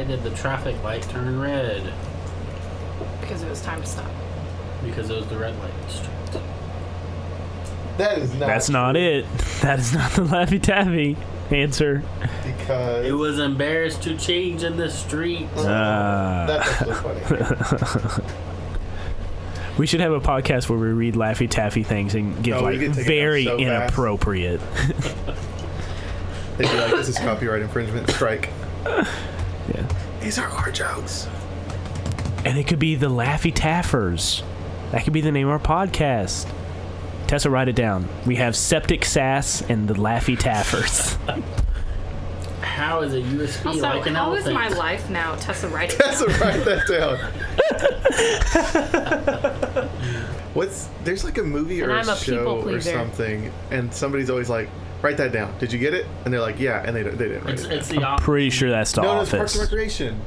Why did the traffic light turn red? Because it was time to stop. Because it was the red light district. That is not. That's not it. That is not the Laffy Taffy answer. Because It was embarrassed to change in the street. that's actually funny. We should have a podcast where we read Laffy Taffy things and give we get taken very down so inappropriate. They'd be like, "This is copyright infringement. Strike." Yeah. These are our jokes. And it could be the Laffy Taffers. That could be the name of our podcast. Tessa, write it down. We have Septic Sass and the Laffy Taffers. How is a USB Also, like an how is elephant? my life now? Tessa, write it Tessa, down. write that down. There's like a movie or And a I'm a show people or pleaser. something, and somebody's always like, "Write that down. Did you get it?" And they're like, "Yeah," and they didn't write it down. It's the opposite. Pretty sure that's the No, it's Parks and Office. Recreation.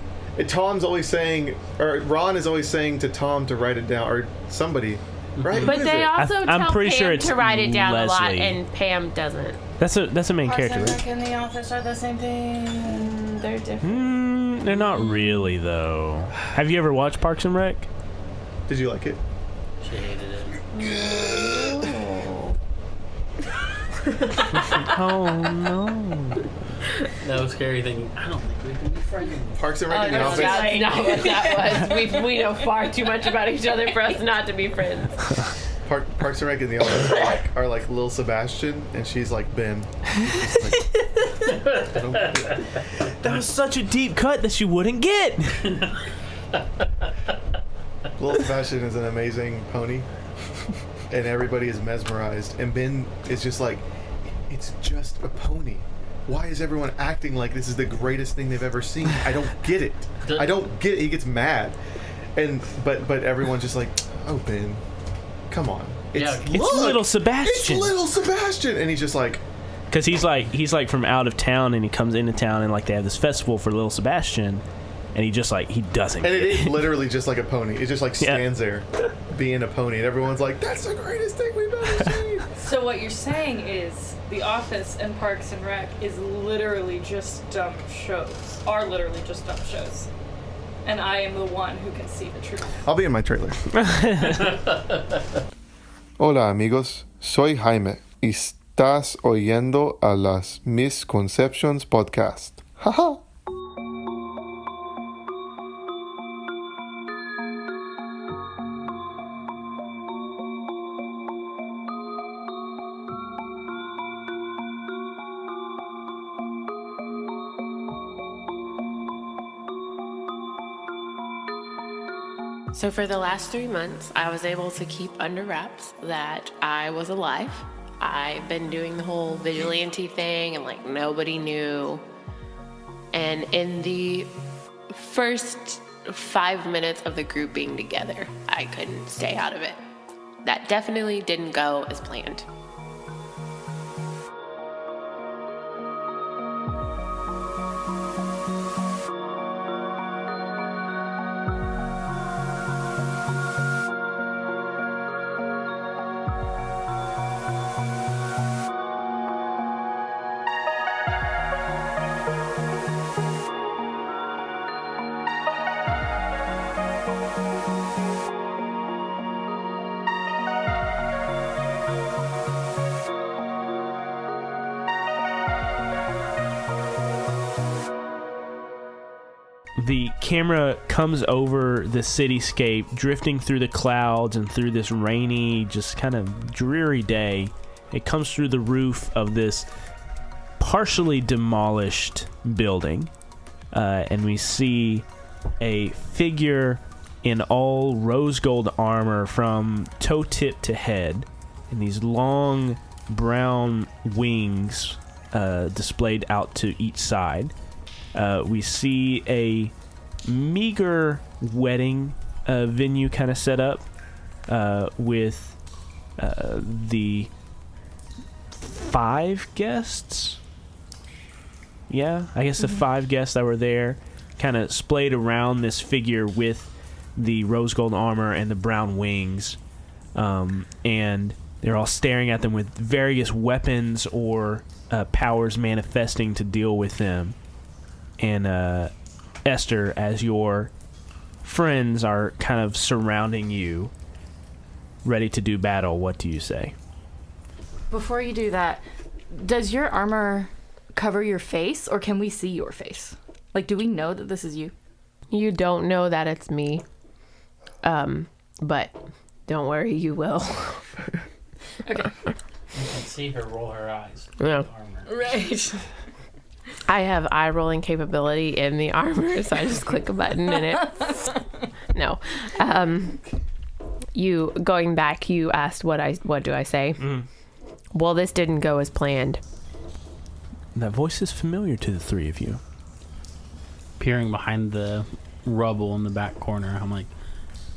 Tom's always saying, or Ron is always saying to Tom to write it down, or somebody, right? But Who is they it? also I'm tell pretty Pam sure it's to write it down a lot, Leslie. and Pam doesn't. That's a main Parks character, and right? Rec and The Office are the same thing. They're different. They're not really, though. Have you ever watched Parks and Rec? Did you like it? She hated it. Oh, no. That was scary thinking, I don't think we can be friends. Parks and Rec and The No, Office. that's not what that was. We know far too much about each other for us not to be friends. Parks and Rec and The Office are like Lil Sebastian, and she's like Ben. She's just like, I don't get it. That was such a deep cut that you wouldn't get. Lil Sebastian is an amazing pony, and everybody is mesmerized. And Ben is just like, it's just a pony. Why is everyone acting like this is the greatest thing they've ever seen? I don't get it. I don't get it. He gets mad, but everyone's just like, oh Ben, come on. Yeah, It's little Sebastian. It's little Sebastian, and he's just like, Because he's like from out of town, and he comes into town, and like they have this festival for little Sebastian, and he doesn't. and get it is literally just like a pony. It just like Yeah. stands there, being a pony, and everyone's like, that's the greatest thing we've ever seen. So what you're saying is The Office and Parks and Rec is literally just dumb shows. Are literally just dumb shows. And I am the one who can see the truth. I'll be in my trailer. Hola amigos, soy Jaime y estás oyendo a las Mistconceptions podcast. Haha. So for the last 3 months, I was able to keep under wraps that I was alive. I've been doing the whole vigilante thing, and like nobody knew. And in the first 5 minutes of the group being together, I couldn't stay out of it. That definitely didn't go as planned. The camera comes over the cityscape, drifting through the clouds and through this rainy, just kind of dreary day. It comes through the roof of this partially demolished building, and we see a figure in all rose gold armor from toe tip to head, and these long brown wings displayed out to each side. We see a meager wedding venue kind of set up with the 5 guests. Yeah, I guess the 5 guests that were there kind of splayed around this figure with the rose gold armor and the brown wings. And they're all staring at them with various weapons or powers manifesting to deal with them. And Esther, as your friends are kind of surrounding you, ready to do battle, what do you say? Before you do that, does your armor cover your face, or can we see your face? Like, do we know that this is you? You don't know that it's me. But don't worry, you will. Okay. You can see her roll her eyes. Yeah. Armor. Right. I have eye rolling capability in the armor, so I just click a button and it. No. You going back, you asked what do I say? Well, this didn't go as planned. That voice is familiar to the three of you. Peering behind the rubble in the back corner, I'm like,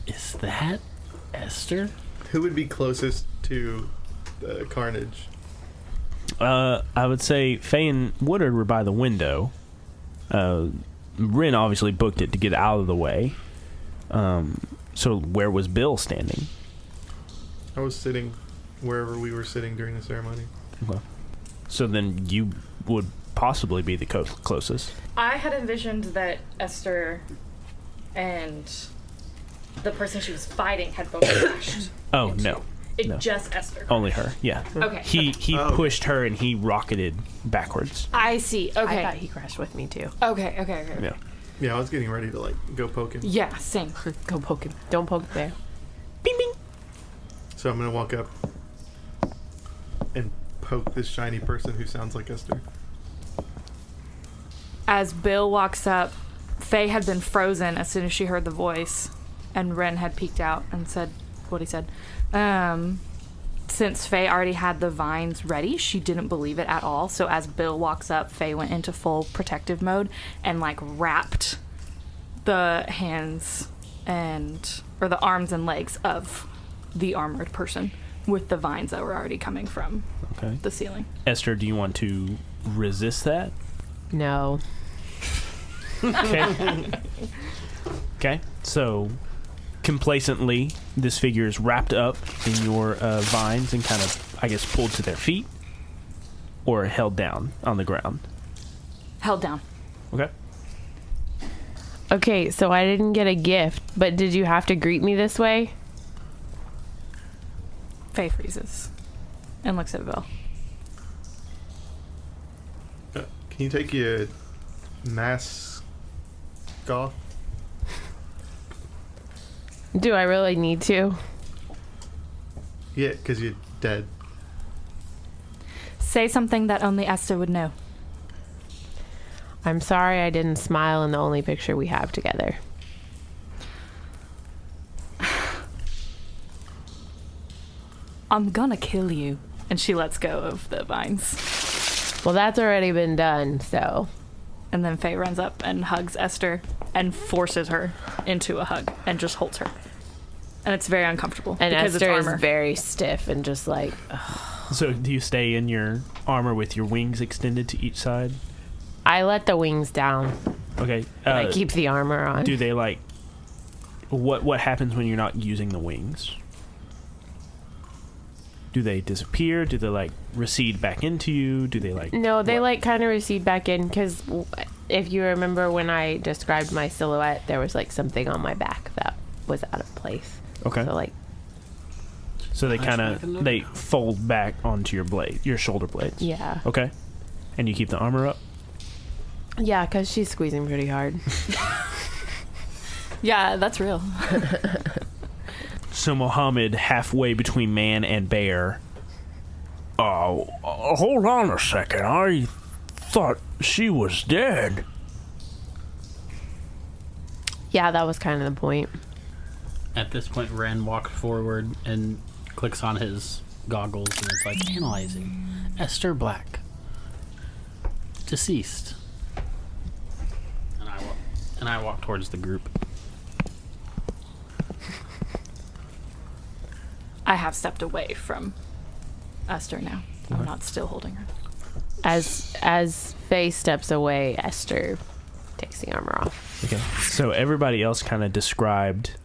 is that Esther? Who would be closest to the carnage? I would say Faye and Woodard were by the window. Rin obviously booked it to get out of the way. So where was Bill standing? I was sitting wherever we were sitting during the ceremony. Okay. So then you would possibly be the closest. I had envisioned that Esther and the person she was fighting had both crashed. Oh, no. No. Just Esther. Only her, yeah. Okay. He pushed her and he rocketed backwards. I see. Okay. I thought he crashed with me too. Okay. Yeah. Yeah, I was getting ready to go poke him. Yeah, same. Go poke him. Don't poke the bear. Bing, bing. So I'm gonna walk up and poke this shiny person who sounds like Esther. As Bill walks up, Faye had been frozen as soon as she heard the voice, and Ren had peeked out and said what he said. Since Faye already had the vines ready, she didn't believe it at all. So as Bill walks up, Faye went into full protective mode and wrapped the hands or the arms and legs of the armored person with the vines that were already coming from the ceiling. Esther, do you want to resist that? No. Okay. Okay. So complacently, this figure is wrapped up in your vines and kind of, I guess, pulled to their feet or held down on the ground. Held down. Okay. Okay, so I didn't get a gift, but did you have to greet me this way? Faye freezes and looks at Bill. Can you take your mask off? Do I really need to? Yeah, because you're dead. Say something that only Esther would know. I'm sorry I didn't smile in the only picture we have together. I'm gonna kill you. And she lets go of the vines. Well, that's already been done, so. And then Faye runs up and hugs Esther and forces her into a hug and just holds her. And it's very uncomfortable. And because Esther it's is armor. very stiff and just like, So do you stay in your armor with your wings extended to each side? I let the wings down. Okay. And I keep the armor on. Do they what happens when you're not using the wings? Do they disappear? Do they recede back into you? Do they No, they kind of recede back in because if you remember when I described my silhouette, there was something on my back that was out of place. Okay. So they kind of they fold back onto your shoulder blades. Yeah. Okay. And you keep the armor up? Yeah, because she's squeezing pretty hard. Yeah, that's real. So Mohammed, halfway between man and bear. Hold on a second. I thought she was dead. Yeah, that was kind of the point. At this point, Ren walks forward and clicks on his goggles, and it's analyzing. Esther Black. Deceased. And I walk towards the group. I have stepped away from Esther now. I'm not still holding her. As Faye steps away, Esther takes the armor off. Okay. So everybody else kind of described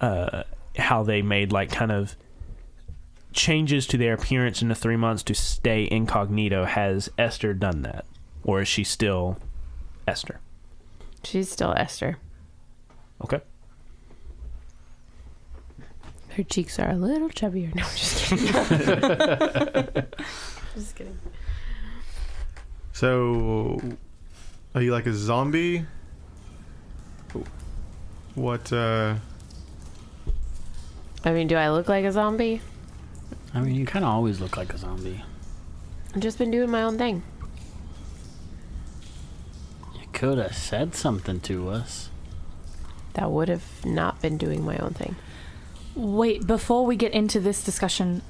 how they made kind of changes to their appearance in the 3 months to stay incognito. Has Esther done that? Or is she still Esther? She's still Esther. Okay. Her cheeks are a little chubbier. No, I'm just kidding. Just kidding. So, are you like a zombie? What, I mean, do I look like a zombie? I mean, you kind of always look like a zombie. I've just been doing my own thing. You could have said something to us. That would have not been doing my own thing. Wait, before we get into this discussion,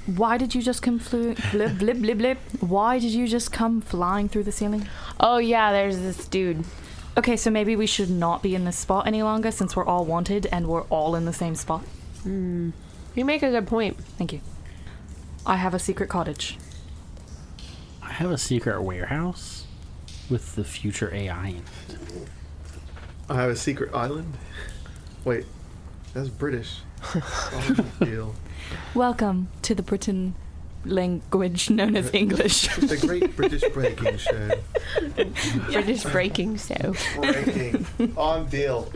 why did you just come blip, blip, blip, blip. Why did you just come flying through the ceiling? Oh, yeah, there's this dude. Okay, so maybe we should not be in this spot any longer since we're all wanted and we're all in the same spot. You make a good point. Thank you. I have a secret cottage. I have a secret warehouse with the future AI in it. I have a secret island? Wait, that's British. Oh, deal. Welcome to the Britain language known as English. The Great British Breaking Show. British breaking show. Breaking. On deal.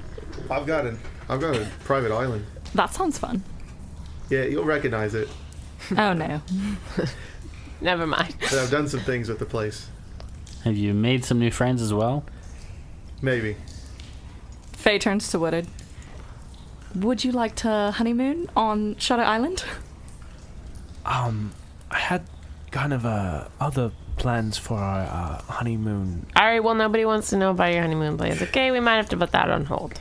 I've got a private island. That sounds fun. Yeah, you'll recognize it. Oh no. Never mind. But I've done some things with the place. Have you made some new friends as well? Maybe. Faye turns to Woodard. Would you like to honeymoon on Shutter Island? I had kind of other plans for our honeymoon. All right, well, nobody wants to know about your honeymoon plans. Okay, we might have to put that on hold.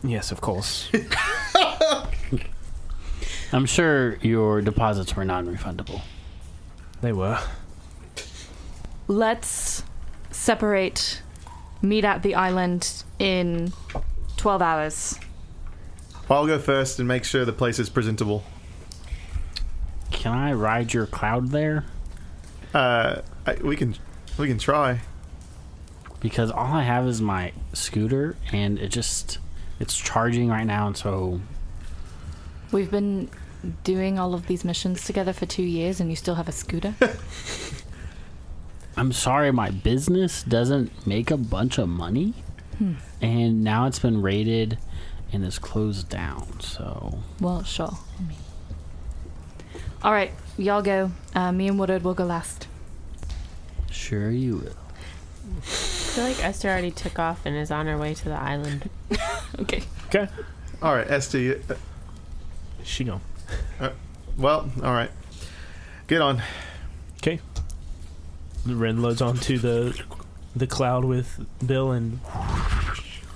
Yes, of course. I'm sure your deposits were non-refundable. They were. Let's separate, meet at the island in 12 hours. I'll go first and make sure the place is presentable. Can I ride your cloud there? We can try. Because all I have is my scooter, and it's charging right now, and so... We've been doing all of these missions together for 2 years and you still have a scooter? I'm sorry, my business doesn't make a bunch of money, and now it's been raided and is closed down, so... Well, sure. All right, y'all go. Me and Woodard will go last. Sure you will. I feel like Esther already took off and is on her way to the island. Okay. Okay. All right, Esther. She gone. Well, all right. Get on. Okay. Ren loads onto the cloud with Bill and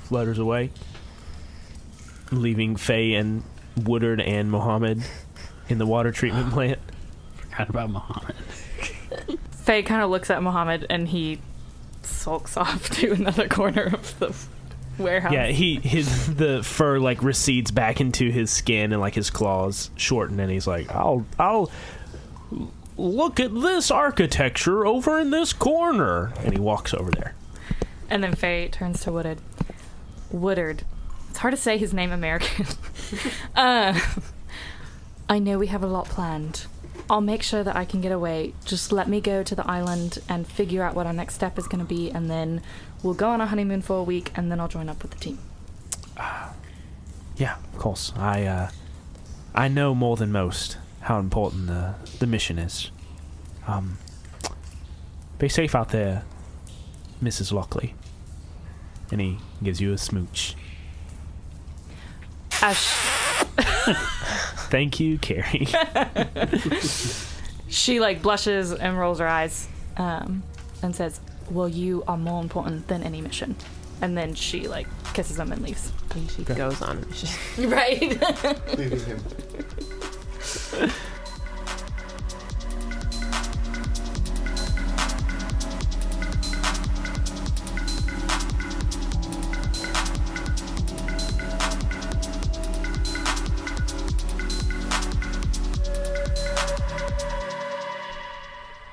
flutters away, leaving Faye and Woodard and Mohammed in the water treatment plant. Forgot about Mohammed. Faye kind of looks at Mohammed and he sulks off to another corner of the warehouse. Yeah, the fur like recedes back into his skin and like his claws shorten, and he's like, I'll look at this architecture over in this corner, and he walks over there. And then Faye turns to Woodard. Woodard. It's hard to say his name American. I know we have a lot planned. I'll make sure that I can get away. Just let me go to the island and figure out what our next step is going to be, and then we'll go on a honeymoon for a week, and then I'll join up with the team. Yeah, of course. I know more than most how important the mission is. Be safe out there, Mrs. Lockley. And he gives you a smooch. Thank you, Carrie. She like blushes and rolls her eyes and says, well, you are more important than any mission. And then she like kisses him and leaves. And she goes on a mission. Right. Leaving him.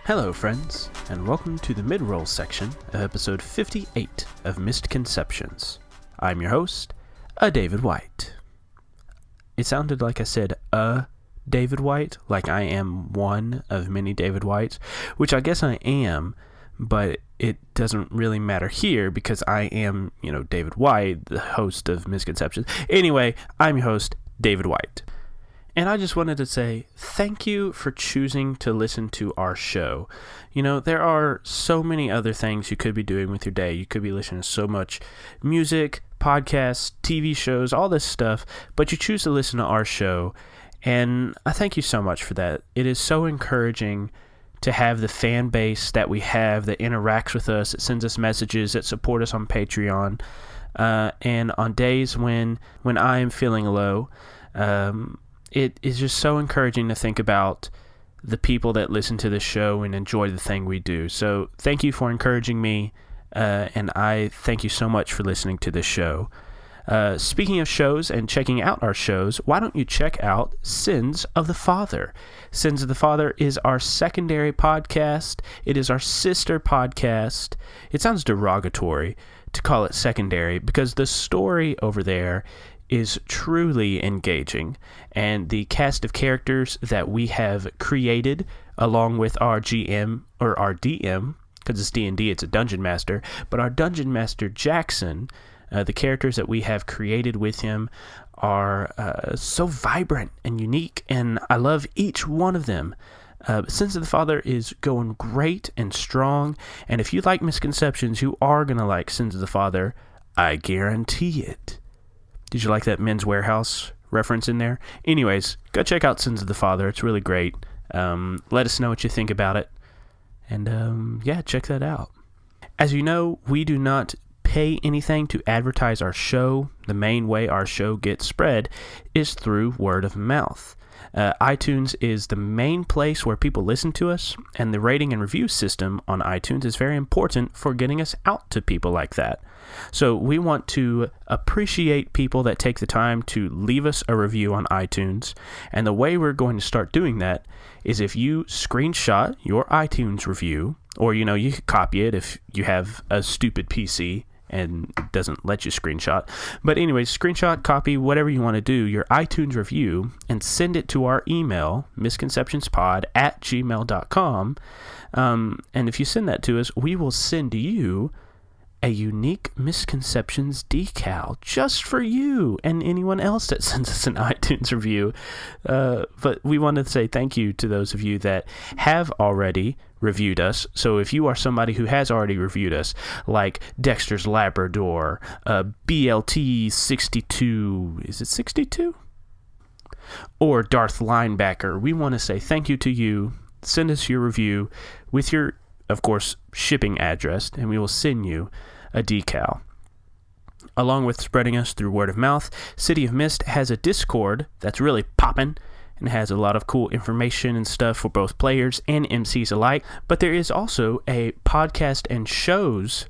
Hello, friends, and welcome to the mid-roll section of episode 58 of Mistconceptions. I'm your host, David White. It sounded like I said, David White, like I am one of many David Whites, which I guess I am, but it doesn't really matter here because I am, David White, the host of Misconceptions. Anyway, I'm your host, David White. And I just wanted to say thank you for choosing to listen to our show. There are so many other things you could be doing with your day. You could be listening to so much music, podcasts, TV shows, all this stuff, but you choose to listen to our show. And I thank you so much for that. It is so encouraging to have the fan base that we have that interacts with us, that sends us messages, that support us on Patreon. And on days when I am feeling low, it is just so encouraging to think about the people that listen to the show and enjoy the thing we do. So thank you for encouraging me, and I thank you so much for listening to this show. Speaking of shows and checking out our shows, why don't you check out Sins of the Father? Sins of the Father is our secondary podcast. It is our sister podcast. It sounds derogatory to call it secondary because the story over there is truly engaging, and the cast of characters that we have created along with our GM or our DM, because it's D&D, it's a dungeon master, but our dungeon master Jackson, the characters that we have created with him are so vibrant and unique, and I love each one of them. Sins of the Father is going great and strong, and if you like Misconceptions, you are going to like Sins of the Father. I guarantee it. Did you like that Men's Warehouse reference in there? Anyways, go check out Sins of the Father. It's really great. Let us know what you think about it. And check that out. As you know, we do not pay anything to advertise our show. The main way our show gets spread is through word of mouth. iTunes is the main place where people listen to us, and the rating and review system on iTunes is very important for getting us out to people like that. So we want to appreciate people that take the time to leave us a review on iTunes, and the way we're going to start doing that is if you screenshot your iTunes review, or you can copy it if you have a stupid PC and doesn't let you screenshot. But anyways, screenshot, copy, whatever you want to do, your iTunes review, and send it to our email, misconceptionspod@gmail.com. And if you send that to us, we will send you a unique Misconceptions decal just for you and anyone else that sends us an iTunes review. But we wanted to say thank you to those of you that have already reviewed us. So if you are somebody who has already reviewed us, like Dexter's Labrador, BLT62, is it 62? Or Darth Linebacker, we want to say thank you to you. Send us your review with your, of course, shipping address, and we will send you a decal. Along with spreading us through word of mouth, City of Mist has a Discord that's really poppin', and has a lot of cool information and stuff for both players and MCs alike. But there is also a podcast and shows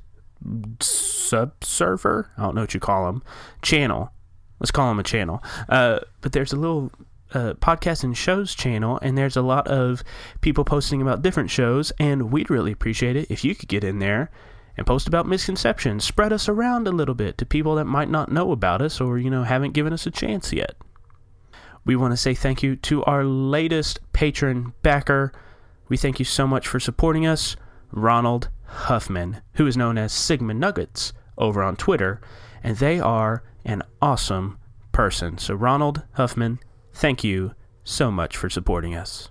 sub-server, I don't know what you call them, channel. Let's call them a channel. But there's a little podcast and shows channel, and there's a lot of people posting about different shows, and we'd really appreciate it if you could get in there and post about Misconceptions. Spread us around a little bit to people that might not know about us or, haven't given us a chance yet. We want to say thank you to our latest patron backer. We thank you so much for supporting us, Ronald Huffman, who is known as Sigma Nuggets over on Twitter, and they are an awesome person. So Ronald Huffman, thank you so much for supporting us.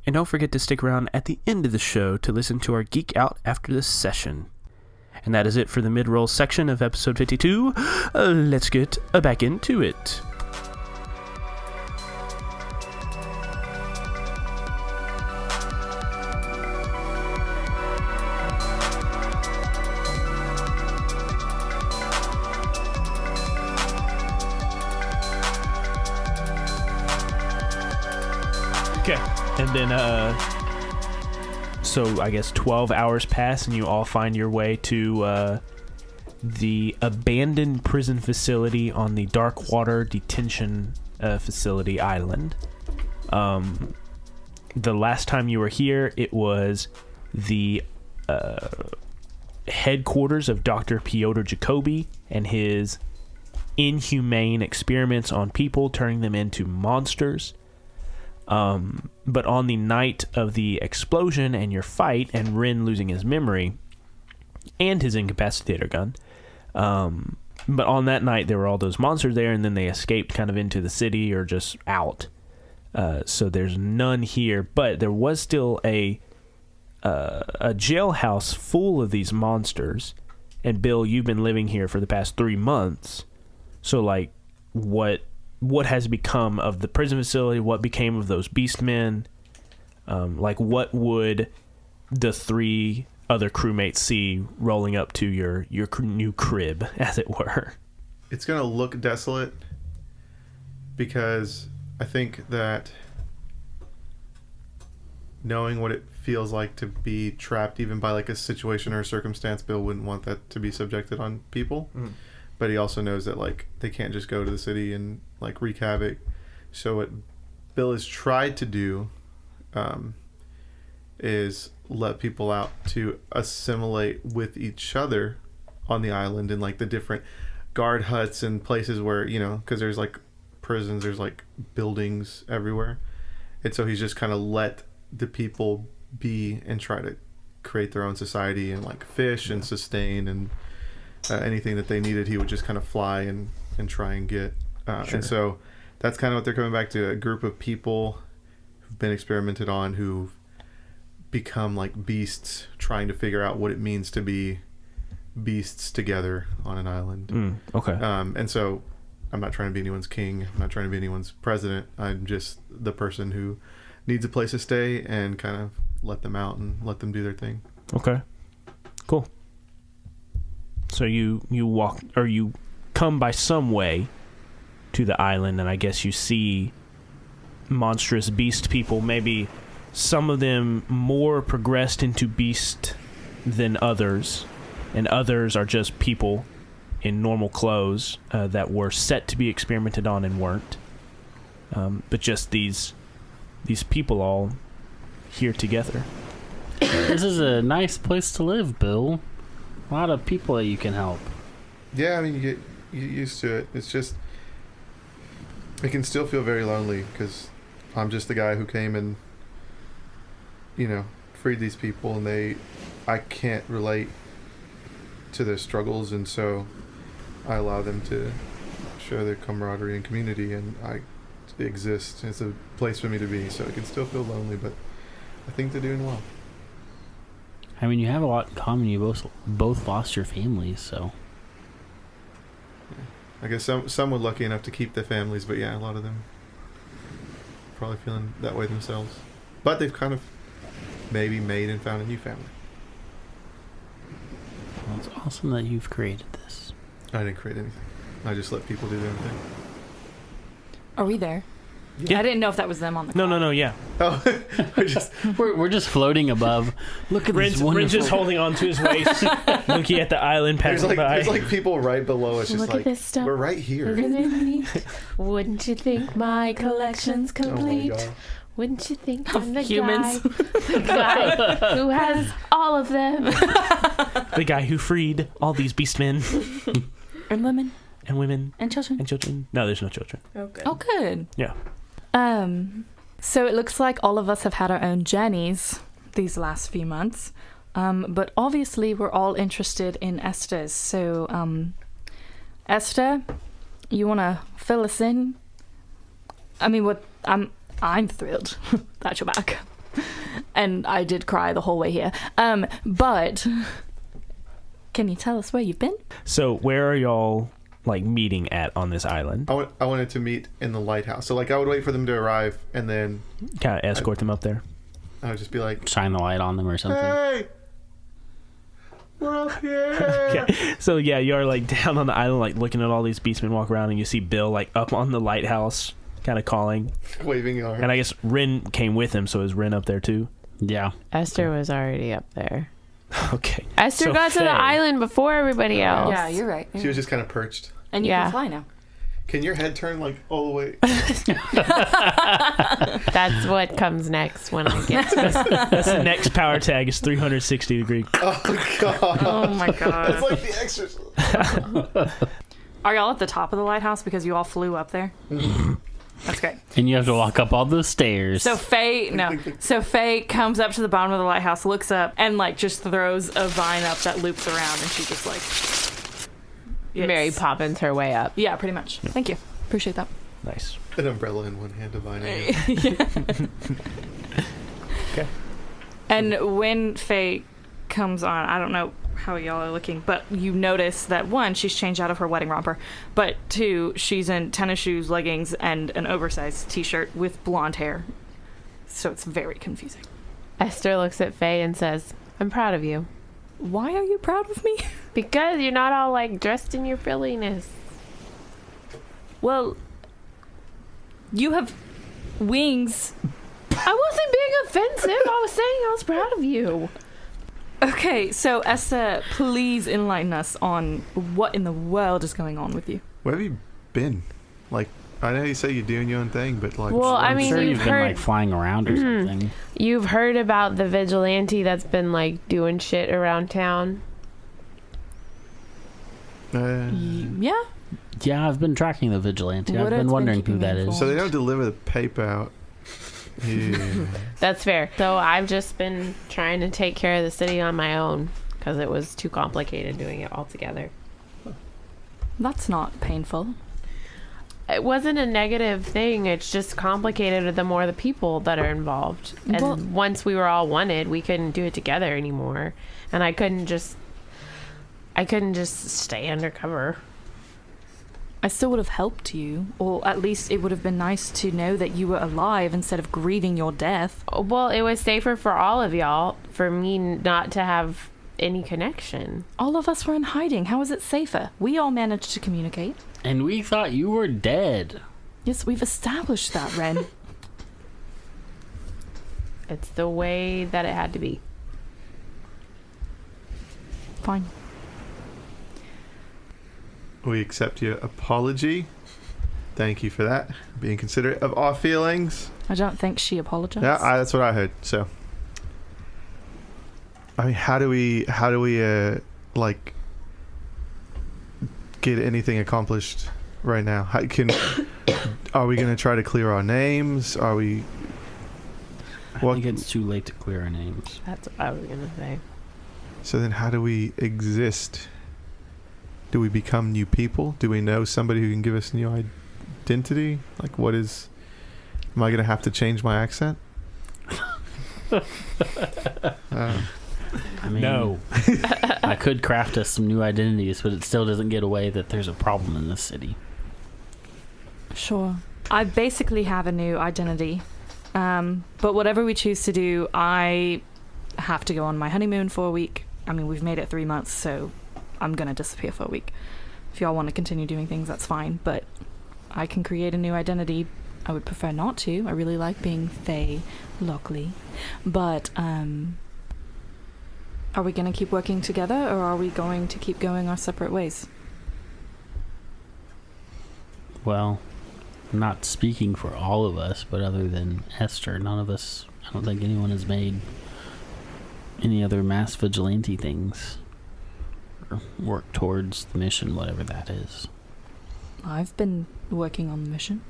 And don't forget to stick around at the end of the show to listen to our Geek Out after this session. And that is it for the mid-roll section of episode 52. Let's get back into it. Okay, and then, so I guess 12 hours pass and you all find your way to the abandoned prison facility on the Darkwater Detention Facility Island. The last time you were here, it was the headquarters of Dr. Piotr Jacobi and his inhumane experiments on people, turning them into monsters. But on the night of the explosion and your fight and Rin losing his memory, and his incapacitator gun. But on that night, there were all those monsters there, and then they escaped kind of into the city or just out. So there's none here, but there was still a jailhouse full of these monsters. And Bill, you've been living here for the past 3 months. So, like, what has become of the prison facility? What became of those beast men? Like, what would the 3 other crewmates see rolling up to your new crib, as it were? It's going to look desolate because I think that knowing what it feels like to be trapped even by like a situation or a circumstance, Bill wouldn't want that to be subjected on people. But he also knows that like they can't just go to the city and like wreak havoc. So what Bill has tried to do is let people out to assimilate with each other on the island in like the different guard huts and places where, you know, because there's like prisons, there's like buildings everywhere. And so he's just kind of let the people be and try to create their own society and like fish and sustain and anything that they needed, he would just kind of fly and try and get. Sure. And so that's kind of what they're coming back to, a group of people who've been experimented on, who've become like beasts, trying to figure out what it means to be beasts together on an island. Okay. And so I'm not trying to be anyone's king. I'm not trying to be anyone's president. I'm just the person who needs a place to stay and kind of let them out and let them do their thing. Okay. Cool. So you walk, or you come by some way to the island, and I guess you see monstrous beast people, maybe some of them more progressed into beast than others, and others are just people in normal clothes that were set to be experimented on and weren't. But just these people all here together. This is a nice place to live, Bill. A lot of people that you can help. Yeah, I mean, you get used to it. It's just, it can still feel very lonely because I'm just the guy who came and, you know, freed these people, and I can't relate to their struggles, and so I allow them to show their camaraderie and community, and I exist. It's a place for me to be, so it can still feel lonely, but I think they're doing well. I mean, you have a lot in common. You both lost your families, so. I guess some were lucky enough to keep their families, but yeah, a lot of them probably feeling that way themselves. But they've kind of maybe made and found a new family. Well, it's awesome that you've created this. I didn't create anything. I just let people do their own thing. Are we there? Yeah. I didn't know if that was them on the No, yeah. Oh, we're just floating above. Look at this wonderful. Rin's just holding on to his waist, looking at the island passing by. There's like people right below us, just Look like, at this stuff. we're right here. Wouldn't you think my collection's complete? Oh my God. Wouldn't you think I'm the humans. guy who has all of them? The guy who freed all these beast men And women. and women And children. and children. No, there's no children. Okay. Oh, good. Yeah. So it looks like all of us have had our own journeys these last few months. But obviously we're all interested in Esther's. So, Esther, you want to fill us in? I mean, I'm thrilled that you're back. And I did cry the whole way here. But can you tell us where you've been? So where are y'all like meeting at on this island? I wanted to meet in the lighthouse. So like I would wait for them to arrive, and then Kind of escort them up there. I would just be like, Shine the light on them or something. "Hey, we're up here." Okay. So yeah, you're like down on the island, like looking at all these beastmen walk around, and you see Bill like up on the lighthouse, kind of calling. Waving arms. And I guess Rin came with him, so is Rin up there too? Yeah. Esther was already up there. Okay. Esther So got to Faye. the island before everybody else. Yeah, you're right. She was just kind of perched. And you Yeah. can fly now. Can your head turn like all the way? That's what comes next when I get to this. That's the next power tag is 360 degree. Oh God! Oh my god. It's like The Exorcist. Are y'all at the top of the lighthouse because you all flew up there? That's great. And you have to walk up all those stairs. So Faye comes up to the bottom of the lighthouse, looks up, and like just throws a vine up that loops around, and she just like Mary Poppins her way up. Yeah, pretty much. Thank you. Appreciate that. Nice. An umbrella in one hand, a vine in the other. Okay. And when Faye comes on, I don't know how y'all are looking, but you notice that one, she's changed out of her wedding romper, but two, she's in tennis shoes, leggings, and an oversized t-shirt with blonde hair. So it's very confusing. Esther looks at Faye and says, I'm proud of you. Why are you proud of me? Because you're not all like dressed in your frilliness. Well, you have wings. I wasn't being offensive. I was saying I was proud of you. Okay, so Esther, please enlighten us on what in the world is going on with you. Where have you been? Like, I know you say you're doing your own thing, but like... Well, I I'm mean, sure you've you've been heard- like flying around or something. You've heard about the vigilante that's been like doing shit around town. Yeah? Yeah, I've been tracking the vigilante. What I've it's been been wondering who keeping that me is. informed. So they don't deliver the paper out. Yeah. That's fair. So I've just been trying to take care of the city on my own because it was too complicated doing it all together. That's not painful. It wasn't a negative thing. It's just complicated the more the people that are involved. And Well- once we were all wanted, we couldn't do it together anymore. And I couldn't just stay undercover. I still would have helped you, or at least it would have been nice to know that you were alive instead of grieving your death. Well, it was safer for all of y'all for me not to have any connection. All of us were in hiding. How is it safer? We all managed to communicate. And we thought you were dead. Yes, we've established that, Ren. It's the way that it had to be. Fine. We accept your apology. Thank you for that. Being considerate of our feelings. I don't think she apologized. Yeah, that's what I heard. So, I mean, how do we like get anything accomplished right now? Are we gonna try to clear our names? Are we? I What- think it's too late to clear our names. That's what I was going to say. So then, how do we exist? Do we become new people? Do we know somebody who can give us new identity? Like, what is? Am I gonna have to change my accent? I mean, No. I could craft us some new identities, but it still doesn't get away that there's a problem in this city. Sure. I basically have a new identity. But whatever we choose to do, I have to go on my honeymoon for a week. I mean, we've made it 3 months, so I'm going to disappear for a week. If y'all want to continue doing things, that's fine. But I can create a new identity. I would prefer not to. I really like being Faye Lockley. But, are we going to keep working together, or are we going to keep going our separate ways? Well, I'm not speaking for all of us, but other than Esther, none of us, I don't think anyone has made any other mass vigilante things or work towards the mission, whatever that is. I've been working on the mission.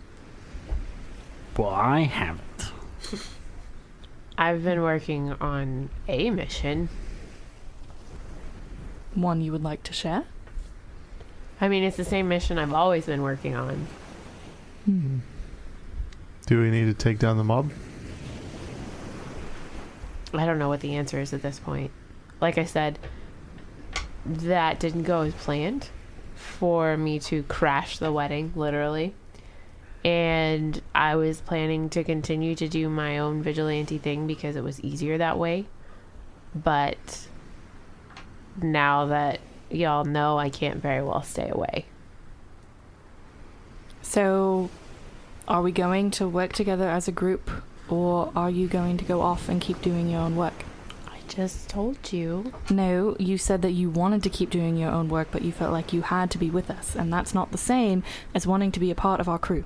Well, I haven't. I've been working on a mission. One you would like to share? I mean, it's the same mission I've always been working on. Do we need to take down the mob? I don't know what the answer is at this point. Like I said, that didn't go as planned for me to crash the wedding, literally. And I was planning to continue to do my own vigilante thing because it was easier that way. But now that y'all know, I can't very well stay away. So, are we going to work together as a group, or are you going to go off and keep doing your own work? I just told you. No, you said that you wanted to keep doing your own work, but you felt like you had to be with us, and that's not the same as wanting to be a part of our crew.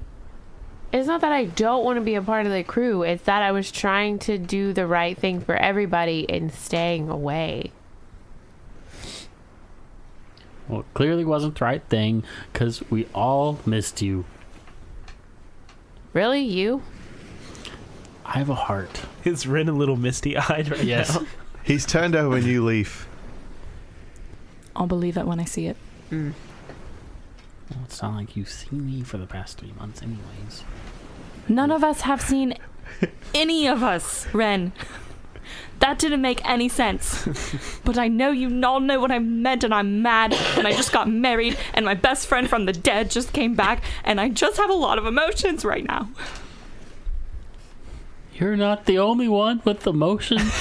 It's not that I don't want to be a part of the crew. It's that I was trying to do the right thing for everybody and staying away. Well, it clearly wasn't the right thing, because we all missed you. Really? You? I have a heart. Is Ren a little misty-eyed right Yes. now? He's turned over a new leaf. I'll believe it when I see it. Well, it's not like you've seen me for the past 3 months anyways. None of us have seen any of us, Ren. That didn't make any sense. But I know you all know what I meant, and I'm mad, and I just got married, and my best friend from the dead just came back, and I just have a lot of emotions right now. You're not the only one with emotions.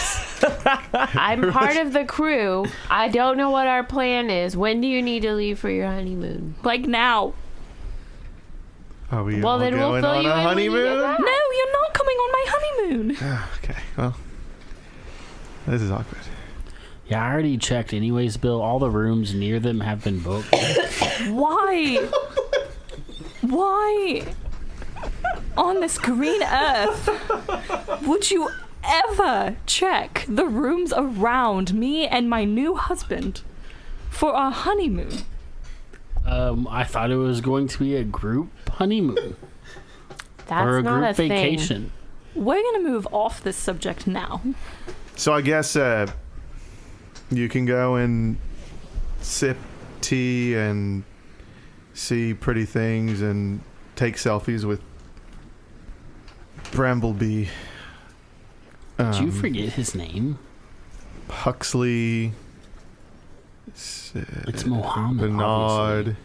I'm part of the crew. I don't know what our plan is. When do you need to leave for your honeymoon? Like now. Are we Well, all then we'll going fill on you a in when you get honeymoon? back. No, you're not coming on my honeymoon. Okay, well, this is awkward. Yeah, I already checked anyways, Bill. All the rooms near them have been booked. Why? Why? On this green earth, would you ever check the rooms around me and my new husband for our honeymoon? I thought it was going to be a group honeymoon. That's or a not group a thing. vacation. We're gonna move off this subject now. So I guess you can go and sip tea and see pretty things and take selfies with Bramblebee. Did you forget his name? Huxley. It's Mohammed, Bernard. obviously.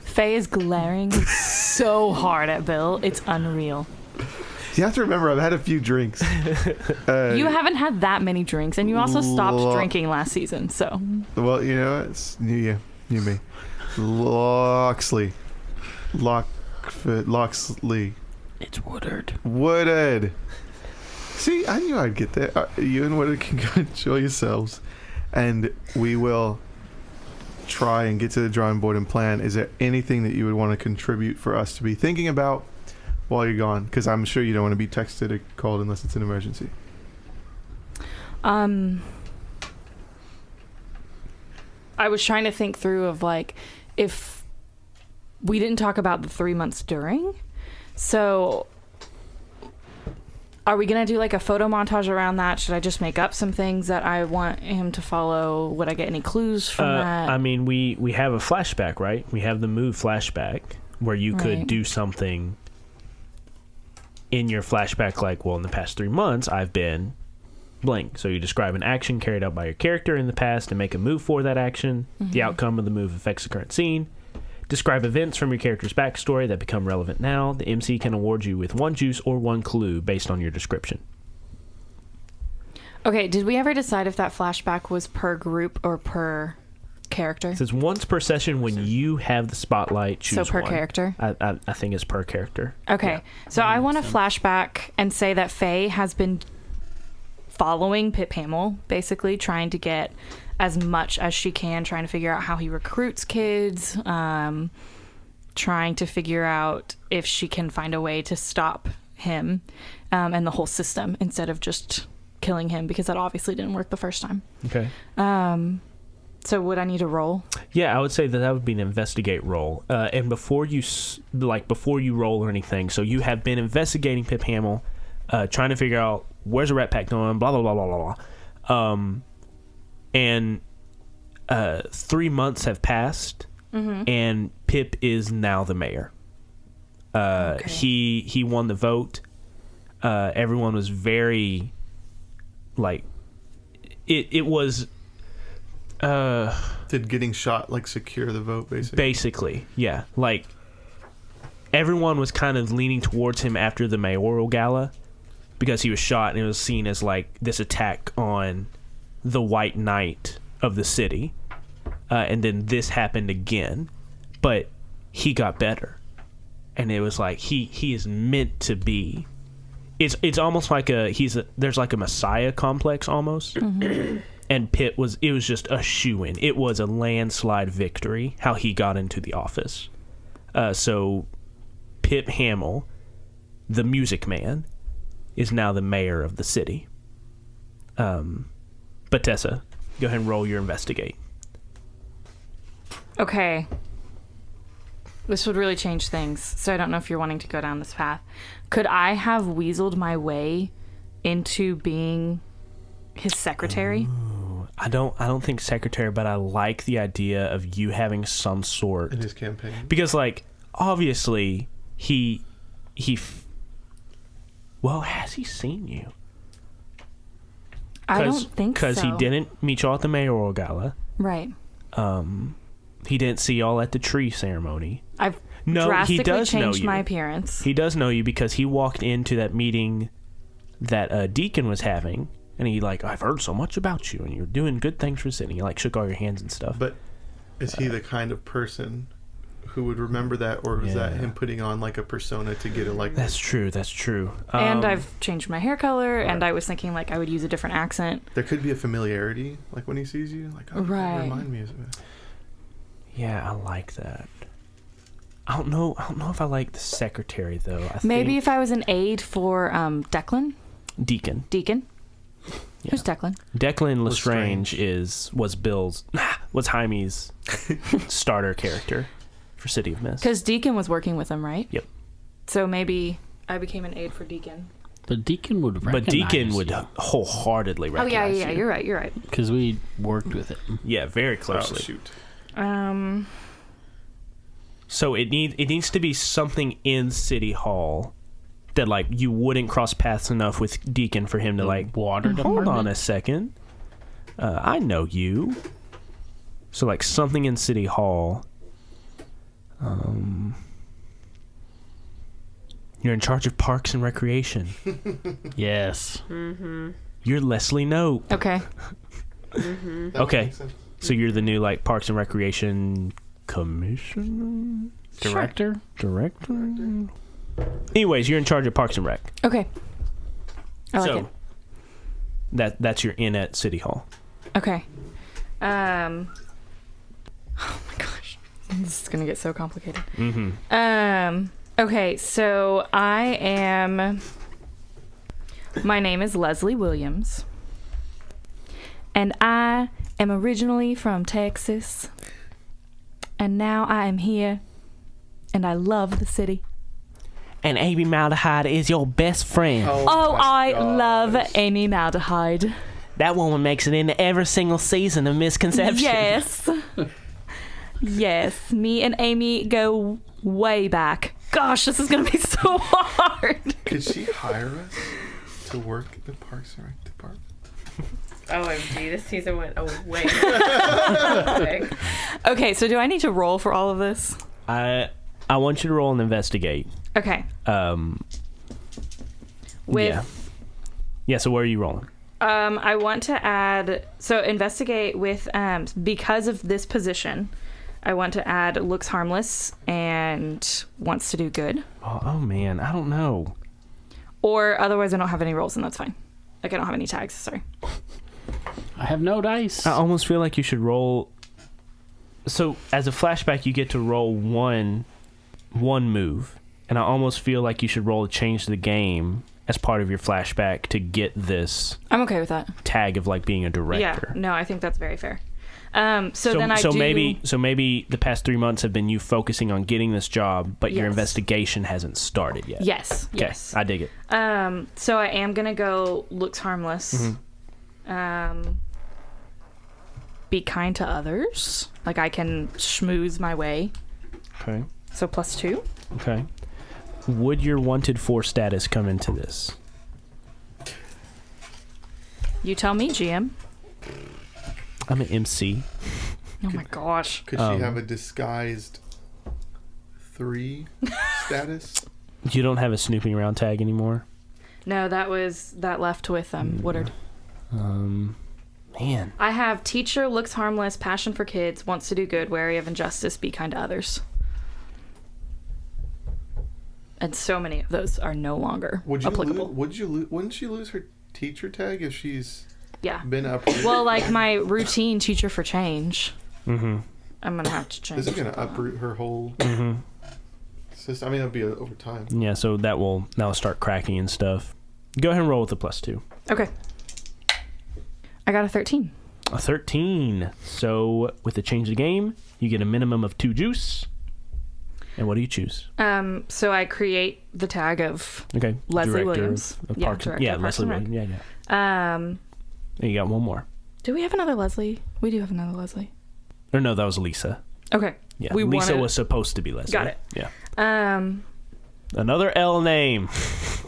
Faye is glaring so hard at Bill, it's unreal. You have to remember, I've had a few drinks. You haven't had that many drinks, and you also stopped Lo- drinking last season, so. Well, you know, it's new year, new me. Loxley. Loxley. It's Woodard. Woodard. See, I knew I'd get there. You and Woodard can go enjoy yourselves, and we will try and get to the drawing board and plan. Is there anything that you would want to contribute for us to be thinking about while you're gone? Because I'm sure you don't want to be texted or called unless it's an emergency. I was trying to think through of like, if we didn't talk about the 3 months during, so are we gonna do like a photo montage around that? Should I just make up some things that I want him to follow? Would I get any clues from that? I mean, we have a flashback, right? We have the move flashback where you could Right. do something in your flashback like, well, in the past 3 months, I've been blank. So you describe an action carried out by your character in the past and make a move for that action. The outcome of the move affects the current scene. Describe events from your character's backstory that become relevant now. The MC can award you with 1 juice or 1 clue based on your description. Okay, did we ever decide if that flashback was per group or per character? It says once per session when you have the spotlight, choose So per one. character? I think it's per character. Okay, so I want to flashback and say that Faye has been following Pip Hamill, basically trying to get as much as she can, trying to figure out how he recruits kids, trying to figure out if she can find a way to stop him and the whole system instead of just killing him, because that obviously didn't work the first time. Okay. So would I need a roll? Yeah, I would say that would be an investigate roll. And before you roll or anything, so you have been investigating Pip Hamill, trying to figure out where's the Rat Pack going, blah blah blah blah blah blah. And 3 months have passed, and Pip is now the mayor. He won the vote. Everyone was very, like, it was. Did getting shot secure the vote, basically? Basically, yeah. Like, everyone was kind of leaning towards him after the mayoral gala because he was shot, and it was seen as like this attack on the White Knight of the city. And then this happened again, but he got better, and it was like he is meant to be. It's almost like there's like a messiah complex almost. And Pitt was just a shoo-in. It was a landslide victory how he got into the office. So Pip Hamill, the music man, is now the mayor of the city. But Tessa, go ahead and roll your investigate. Okay. This would really change things. So I don't know if you're wanting to go down this path. Could I have weaseled my way into being his secretary? I don't think secretary, but I like the idea of you having some sort In his campaign. because, like, obviously well, has he seen you? I don't think so. Because he didn't meet y'all at the mayoral gala. Right. He didn't see y'all at the tree ceremony. I've No, drastically he does know changed you. my appearance. He does know you because he walked into that meeting that Deacon was having, and he like, I've heard so much about you, and you're doing good things for Sydney. He like shook all your hands and stuff. But is he the kind of person who would remember that, or was that him putting on like a persona to get it like That's true. And I've changed my hair color, and I was thinking like I would use a different accent. There could be a familiarity, like when he sees you, like, oh, Right. that remind me of it. Yeah, I like that. I don't know if I like the secretary though. Maybe think if I was an aide for Declan. Deacon. Yeah. Who's Declan? Declan Lestrange Lestrange. was Jaime's starter character for City of Mist. Because Deacon was working with him, right? Yep. So maybe I became an aide for Deacon. But Deacon would recognize wholeheartedly Oh recognize yeah, you. you're right. because we worked with him. Yeah, very Oh, closely. shoot. So it needs to be something in City Hall that like you wouldn't cross paths enough with Deacon for him to like Water hold department? on a second. I know you. So like something in City Hall. You're in charge of Parks and Recreation. Yes. You're Leslie Note. Okay. That Okay. would make sense. So you're the new like Parks and Recreation commissioner? Director? Director? Anyways, you're in charge of Parks and Rec. Okay. I like so it. that's your in at City Hall. Okay. Oh my gosh. This is gonna get so complicated. Okay, so my name is Leslie Williams. And I am originally from Texas. And now I am here. And I love the city. And Amy Malahide is your best friend. Oh, my I gosh. love Amy Malahide. That woman makes it into every single season of Misconceptions. Yes. Yes, me and Amy go way back. Gosh, this is going to be so hard. Could she hire us to work at the Parks and Rec department? OMG, this season went away. Quick. Okay, so do I need to roll for all of this? I want you to roll and investigate. Okay. Yeah, so where are you rolling? I want to add, so investigate with, because of this position, I want to add looks harmless and wants to do good. Oh man, I don't know. Or otherwise I don't have any rolls and that's fine. Like I don't have any tags, sorry. I have no dice. I almost feel like you should roll. So as a flashback, you get to roll one move, and I almost feel like you should roll a change the game as part of your flashback to get this I'm okay with that. tag of like being a director. Yeah, no, I think that's very fair. So then I do... maybe the past 3 months have been you focusing on getting this job, but your Yes. investigation hasn't started yet. Yes, Okay, yes. I dig it. So I am gonna go looks harmless. Be kind to others. Like I can schmooze my way. Okay. So +2. Okay. Would your wanted for status come into this? You tell me, GM. I'm an MC. Oh my gosh. Could she have a disguised 3 status? You don't have a snooping around tag anymore? No, that left with Woodard. Man. I have teacher, looks harmless, passion for kids, wants to do good, wary of injustice, be kind to others. And so many of those are no longer applicable. Wouldn't she lose her teacher tag if she's Yeah. been uprooted? Well, like my routine teacher for change. Mm-hmm. I'm gonna have to change. This is gonna uproot her whole system. I mean, it'll be over time. Yeah, so that'll start cracking and stuff. Go ahead and roll with the +2. Okay. I got a 13. A 13. So with the change of game, you get a minimum of 2 juice. And what do you choose? So I create the tag of Okay. Leslie Director Williams. Of Yeah, Parks, director of Parks Leslie and Rec. Williams. Yeah. And you got one more. Do we have another Leslie? We do have another Leslie. Or no, that was Lisa. Okay. Yeah. We Lisa wanted- was supposed to be Leslie. Got it. Yeah. Another L name.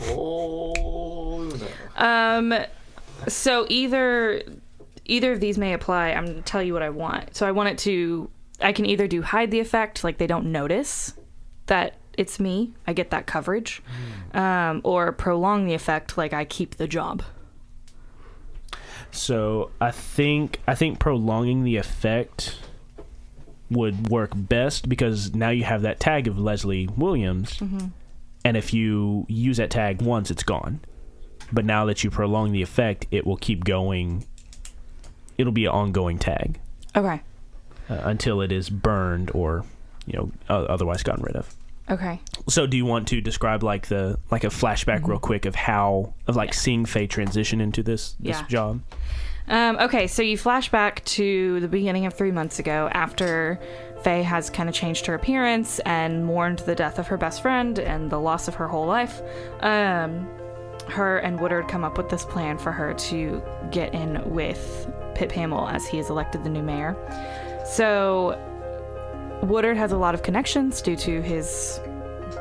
Oh no. So either of these may apply. I'm going to tell you what I want. So I can either do hide the effect, like they don't notice that it's me. I get that coverage. Or prolong the effect, like I keep the job. So I think prolonging the effect would work best because now you have that tag of Leslie Williams, and if you use that tag once, it's gone. But now that you prolong the effect, it will keep going. It'll be an ongoing tag. Okay. Until it is burned or, otherwise gotten rid of. Okay. So do you want to describe like a flashback real quick of seeing Faye transition into this job? Okay, so you flash back to the beginning of 3 months ago after Faye has kind of changed her appearance and mourned the death of her best friend and the loss of her whole life. Her and Woodard come up with this plan for her to get in with Pip Hamill as he is elected the new mayor. So Woodard has a lot of connections due to his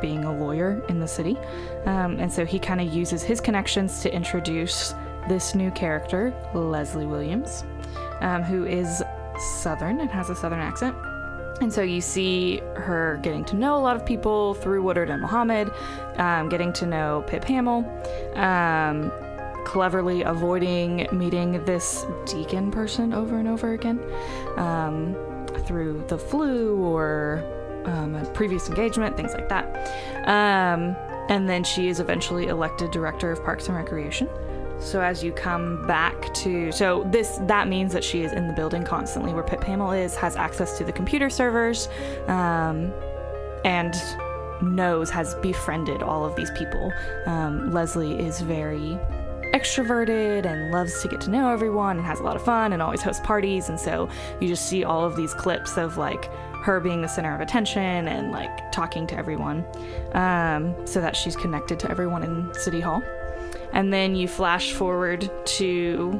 being a lawyer in the city. And so he kind of uses his connections to introduce this new character, Leslie Williams, who is Southern and has a Southern accent. And so you see her getting to know a lot of people through Woodard and Muhammad, getting to know Pip Hamill, cleverly avoiding meeting this deacon person over and over again through the flu or a previous engagement, things like that. And then she is eventually elected director of Parks and Recreation. So as you come back to... that means that she is in the building constantly where Pip Hamill is, has access to the computer servers, and has befriended all of these people. Leslie is very extroverted and loves to get to know everyone and has a lot of fun and always hosts parties. And so you just see all of these clips of like her being the center of attention and like talking to everyone, so that she's connected to everyone in City Hall. And then you flash forward to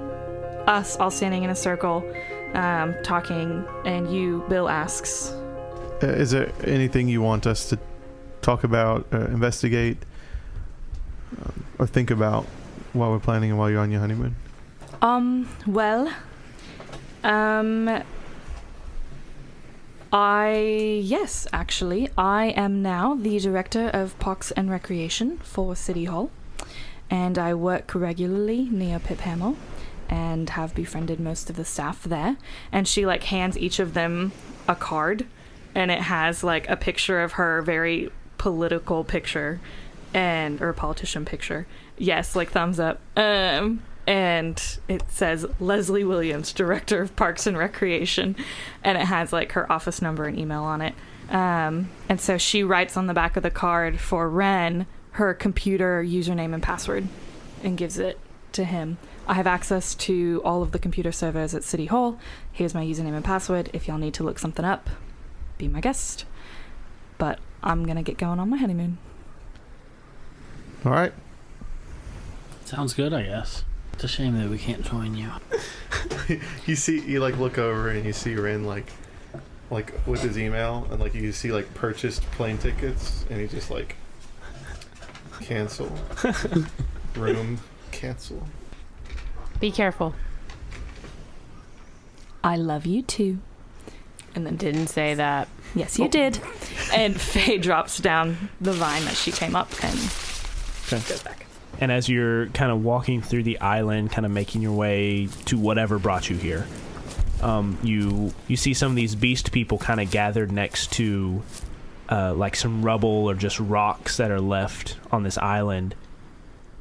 us all standing in a circle, talking, and Bill asks, Is there anything you want us to talk about, investigate, or think about while we're planning and while you're on your honeymoon? Yes, actually, I am now the director of Parks and Recreation for City Hall. And I work regularly near Pip Hamill and have befriended most of the staff there. And she like hands each of them a card, and it has like a picture of her, very political picture, or a politician picture. Yes, like thumbs up. And it says Leslie Williams, director of Parks and Recreation, and it has like her office number and email on it. And so she writes on the back of the card for Ren her computer username and password and gives it to him. I have access to all of the computer servers at City Hall. Here's my username and password. If y'all need to look something up, be my guest. But I'm gonna get going on my honeymoon. All right. Sounds good, I guess. It's a shame that we can't join you. You like look over and you see Ren like with his email, and like you see like purchased plane tickets, and he just like cancel room cancel. Be careful. I love you too. And then didn't say that. Yes, you did. And Faye drops down the vine that she came up and goes back. And as you're kind of walking through the island, kind of making your way to whatever brought you here, you see some of these beast people kind of gathered next to like some rubble or just rocks that are left on this island,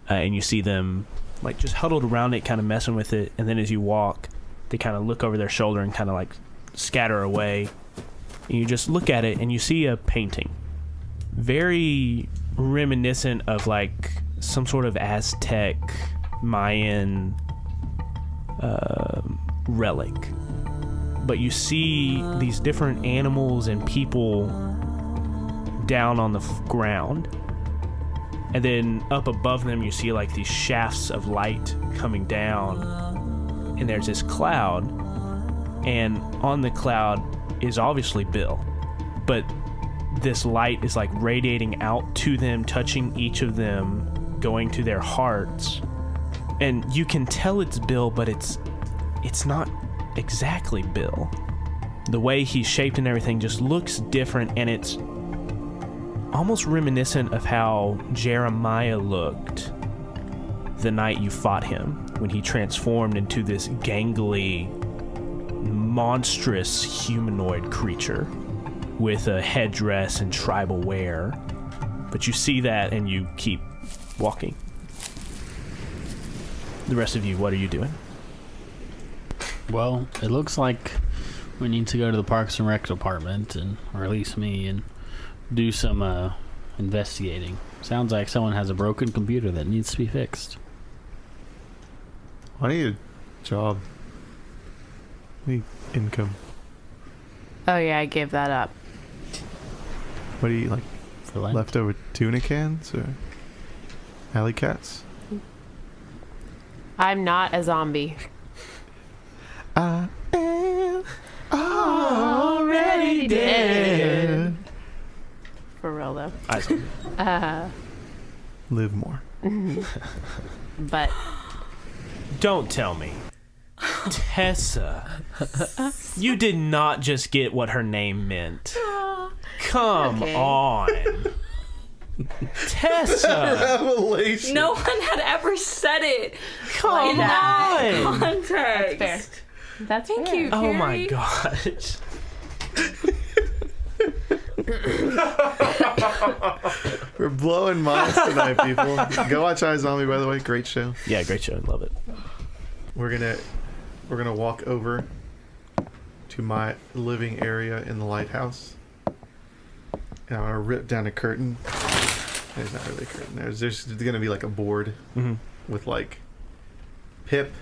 and you see them like just huddled around it, kind of messing with it. And then as you walk, they kind of look over their shoulder and kind of like scatter away. And you just look at it and you see a painting, very reminiscent of like some sort of Aztec Mayan relic. But you see these different animals and people down on the ground. And then up above them, you see like these shafts of light coming down. And there's this cloud. And on the cloud is obviously Bill. But this light is like radiating out to them, touching each of them, going to their hearts. And you can tell it's Bill, but it's not exactly Bill. The way he's shaped and everything just looks different, and it's almost reminiscent of how Jeremiah looked the night you fought him, when he transformed into this gangly, monstrous humanoid creature with a headdress and tribal wear. But you see that and you keep walking. The rest of you, what are you doing? Well, it looks like we need to go to the Parks and Rec department, or at least me, and do some investigating. Sounds like someone has a broken computer that needs to be fixed. I need a job. I need income. Oh yeah, I gave that up. What do you like? For Lent? Leftover tuna cans or alley cats? I'm not a zombie. I am already dead. For real though. Live more. But Don't tell me. Tessa. You did not just get what her name meant. Come Okay. on. Tessa. Revelation. No one had ever said it. Come in that on. context. fair. That's Thank fair. you. Oh my Carrie. gosh. We're blowing minds tonight, people. Go watch iZombie, by the way. Great show. Yeah, great show. Love it. We're gonna walk over to my living area in the lighthouse, and I'm gonna rip down a curtain. There's not really a curtain. There's gonna be like a board Mm-hmm. with like Pip,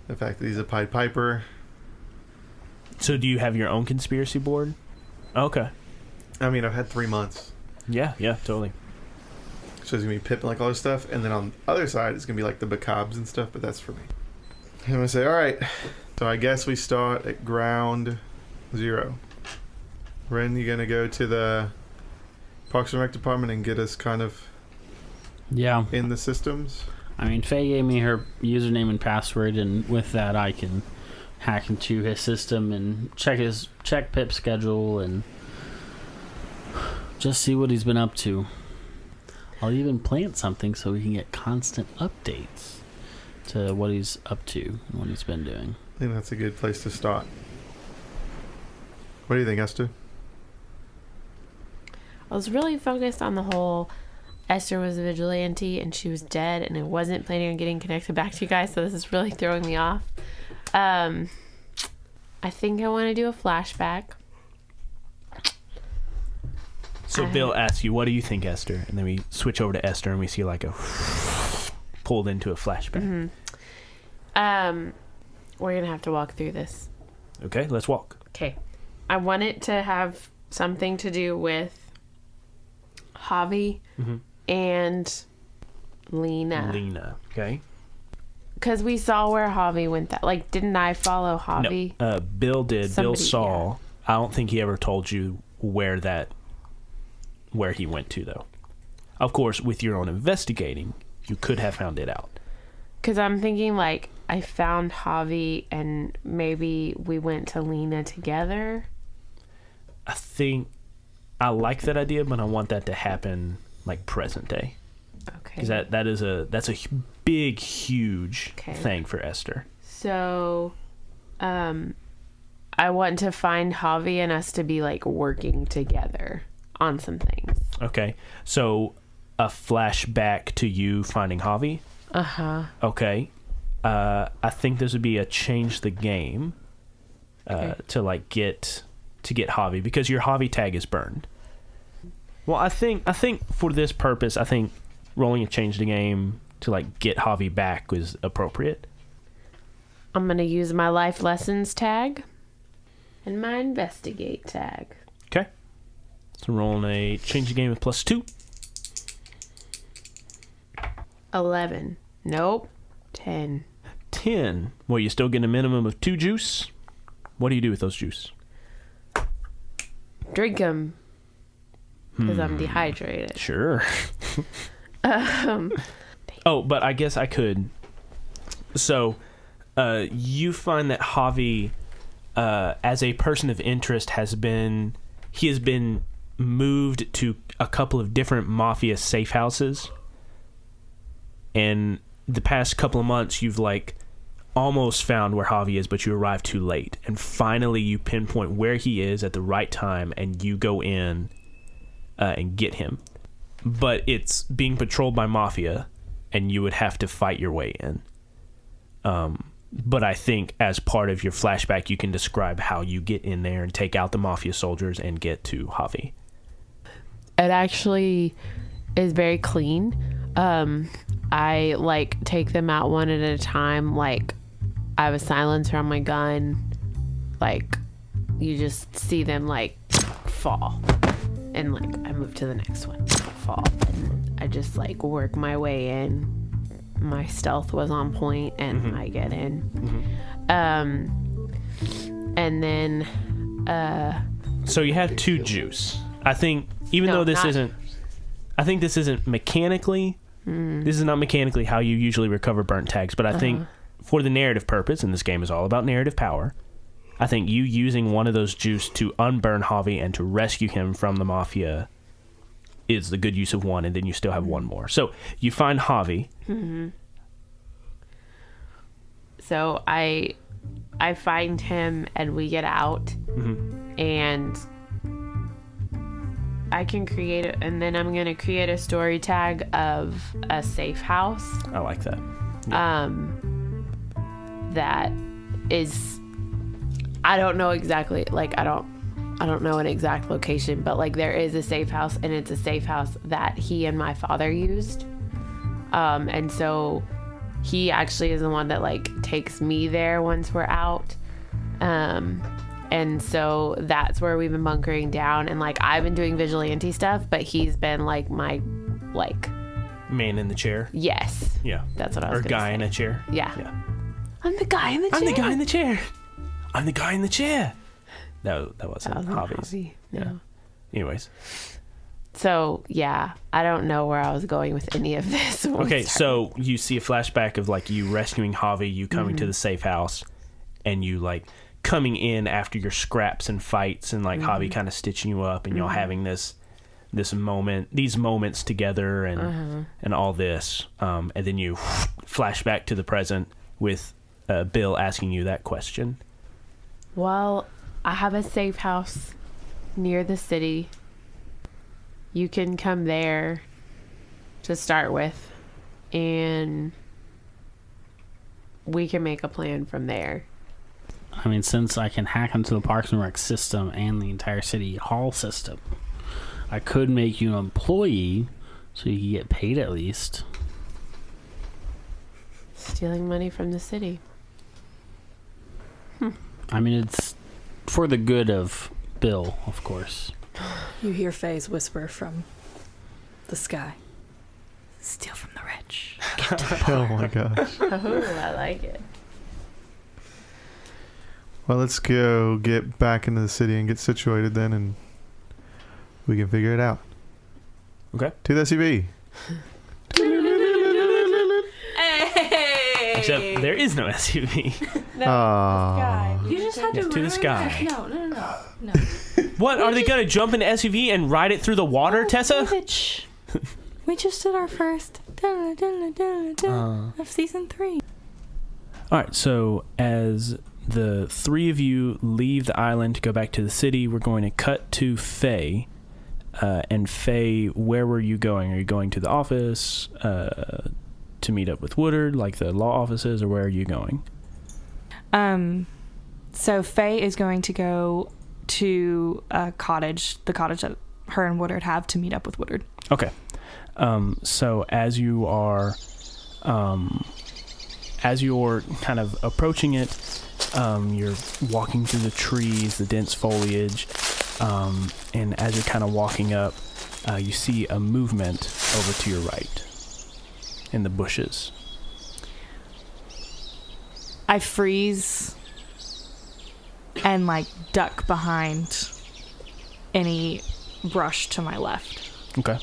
the fact that he's a Pied Piper. So do you have your own conspiracy board? Okay. I mean, I've had 3 months. Yeah, totally. So it's gonna be Pip and like all this stuff, and then on the other side it's gonna be like the Bacabs and stuff, but that's for me. I'm gonna say, all right. So I guess we start at ground zero. Ren, you gonna go to the Parks and Rec department and get us kind of Yeah. in the systems? I mean, Faye gave me her username and password, and with that I can hack into his system and check Pip's schedule and just see what he's been up to. I'll even plant something so we can get constant updates to what he's up to and what he's been doing. I think that's a good place to start. What do you think, Esther? I was really focused on the whole Esther was a vigilante and she was dead, and I wasn't planning on getting connected back to you guys, so this is really throwing me off. I think I want to do a flashback. So Bill asks you, what do you think, Esther? And then we switch over to Esther and we see like a pulled into a flashback. Mm-hmm. We're going to have to walk through this. Okay, let's walk. Okay. I want it to have something to do with Javi and Lena. Okay. Because we saw where Javi went. Didn't I follow Javi? No, Bill did. Bill saw. Yeah. I don't think he ever told you where he went to, though. Of course, with your own investigating, you could have found it out. Because I'm thinking, I found Javi and maybe we went to Lena together. I think I like that idea, but I want that to happen, present day. Okay. Because that's a big, huge thing for Esther. So, I want to find Javi and us to be, working together on some things. Okay. So, a flashback to you finding Javi? Uh-huh. Okay. I think this would be a change the game to get Javi, because your Javi tag is burned. Well, I think for this purpose, I think rolling a change the game to get Javi back was appropriate. I'm going to use my life lessons tag and my investigate tag. Okay. So rolling a change the game with +2. 11. Nope. 10. 10. Well, you still get a minimum of 2 juice. What do you do with those juice? Drink them. Because I'm dehydrated. Sure. Oh, but I guess I could. So, you find that Javi, as a person of interest, has been moved to a couple of different mafia safe houses. And the past couple of months, you've almost found where Javi is, but you arrived too late. And finally, you pinpoint where he is at the right time, and you go in and get him. But it's being patrolled by mafia, and you would have to fight your way in. But I think as part of your flashback, you can describe how you get in there and take out the mafia soldiers and get to Javi. It actually is very clean. I take them out one at a time. I have a silencer on my gun. You just see them fall, and I move to the next one, fall, and I just work my way in. My stealth was on point, and I get in. And then so you have 2 juice. I think this isn't mechanically. This is not mechanically how you usually recover burnt tags, but I think for the narrative purpose, and this game is all about narrative power, I think you using one of those juice to unburn Javi and to rescue him from the mafia is the good use of one, and then you still have one more. So you find Javi. So I find him, and we get out, and I can create it, and then I'm gonna create a story tag of a safe house. I like that. That is, I don't know exactly. I don't know an exact location, but there is a safe house, and it's a safe house that he and my father used. And so he actually is the one that takes me there once we're out. And so that's where we've been bunkering down, and I've been doing vigilante stuff, but he's been my man in the chair. Yes. Yeah. That's what I was Or gonna guy say. in a chair. Yeah. Yeah. I'm the guy in the chair. I'm the guy in the chair. I'm the guy in the chair. No, that wasn't Javi's. Javi. No. Yeah. Anyways. So yeah, I don't know where I was going with any of this. Okay, so you see a flashback of you rescuing Javi, you coming to the safe house, and you coming in after your scraps and fights, and Javi kind of stitching you up, and y'all having these moments together, and all this, and then you flash back to the present with Bill asking you that question. Well, I have a safe house near the city. You can come there to start with, and we can make a plan from there. I mean, since I can hack into the Parks and Rec system and the entire city hall system, I could make you an employee so you can get paid at least. Stealing money from the city. I mean, it's for the good of Bill, of course. You hear Faye's whisper from the sky. Steal from the rich. Oh my gosh. Oh, I like it. Well, let's go get back into the city and get situated then, and we can figure it out. Okay. To the SUV. Hey! Except there is no SUV. No, You just had to to the sky. No. What? Are they going to jump in the SUV and ride it through the water, Tessa? Bitch. We just did our first of season 3. All right, so as the 3 of you leave the island to go back to the city, we're going to cut to Faye. And Faye, where were you going? Are you going to the office to meet up with Woodard, like the law offices, or where are you going? So Faye is going to go to a cottage, the cottage that her and Woodard have, to meet up with Woodard. Okay. So as you're kind of approaching it, you're walking through the trees, the dense foliage, And as you're kind of walking up, you see a movement over to your right in the bushes. I freeze and like duck behind any brush to my left. Okay.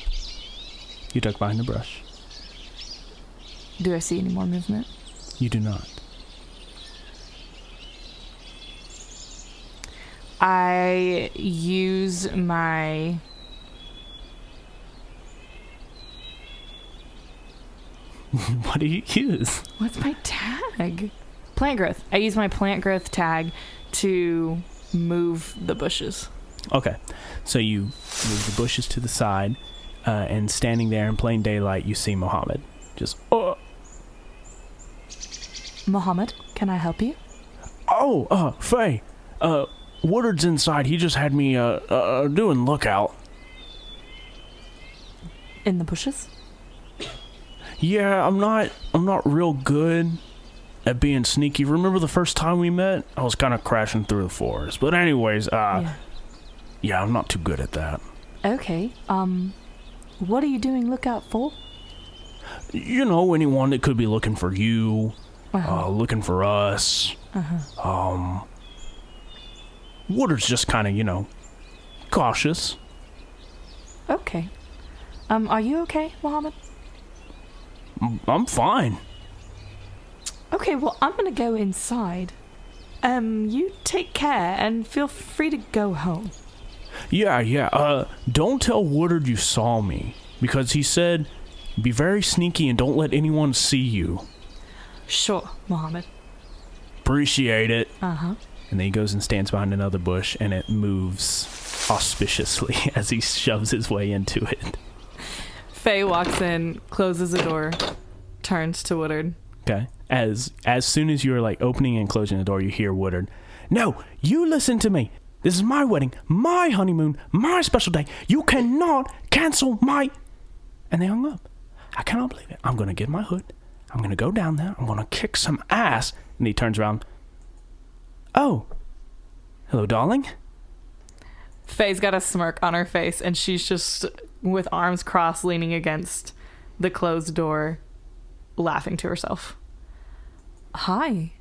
You duck behind the brush. Do I see any more movement? You do not. I use my... What do you use? What's my tag? Plant growth. I use my plant growth tag to move the bushes. Okay. So you move the bushes to the side, and standing there in plain daylight, you see Mohammed. Just, oh. Mohammed, can I help you? Oh, Faye. Woodard's inside. He just had me, doing lookout. In the bushes? Yeah, I'm not real good at being sneaky. Remember the first time we met? I was kind of crashing through the forest. But anyways, yeah, I'm not too good at that. Okay, what are you doing lookout for? You know, anyone that could be looking for you, Uh-huh. looking for us. Uh-huh. Woodard's just kind of, cautious. Okay. Are you okay, Mohammed? I'm fine. Okay, well, I'm gonna go inside. You take care and feel free to go home. Yeah. Don't tell Woodard you saw me, because he said be very sneaky and don't let anyone see you. Sure, Mohammed. Appreciate it. Uh-huh. And then he goes and stands behind another bush, and it moves auspiciously as he shoves his way into it. Faye walks in, closes the door, turns to Woodard. Okay. As soon as you're like opening and closing the door, you hear Woodard. No, you listen to me. This is my wedding, my honeymoon, my special day. You cannot cancel my... And they hung up. I cannot believe it. I'm going to get my hood. I'm going to go down there. I'm going to kick some ass. And he turns around. Oh. Hello, darling. Faye's got a smirk on her face, and she's just with arms crossed, leaning against the closed door, laughing to herself. Hi.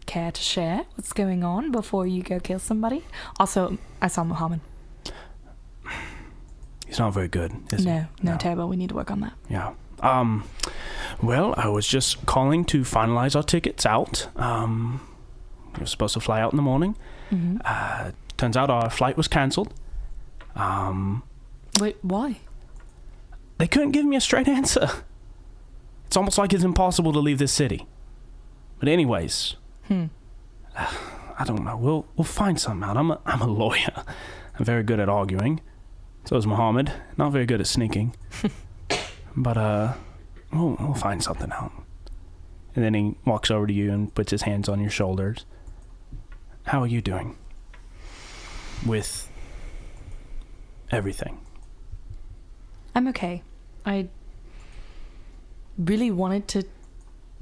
Care to share what's going on before you go kill somebody? Also, I saw Mohammed. He's not very good, is he? No, terrible. We need to work on that. Yeah. Well, I was just calling to finalize our tickets out. We were supposed to fly out in the morning. Mm-hmm. Turns out our flight was cancelled. Wait, why? They couldn't give me a straight answer. It's almost like it's impossible to leave this city. But anyways, I don't know. We'll find something out. I'm a lawyer. I'm very good at arguing. So is Mohammed. Not very good at sneaking. But we'll find something out. And then he walks over to you and puts his hands on your shoulders. How are you doing? With everything. I'm okay. I really wanted to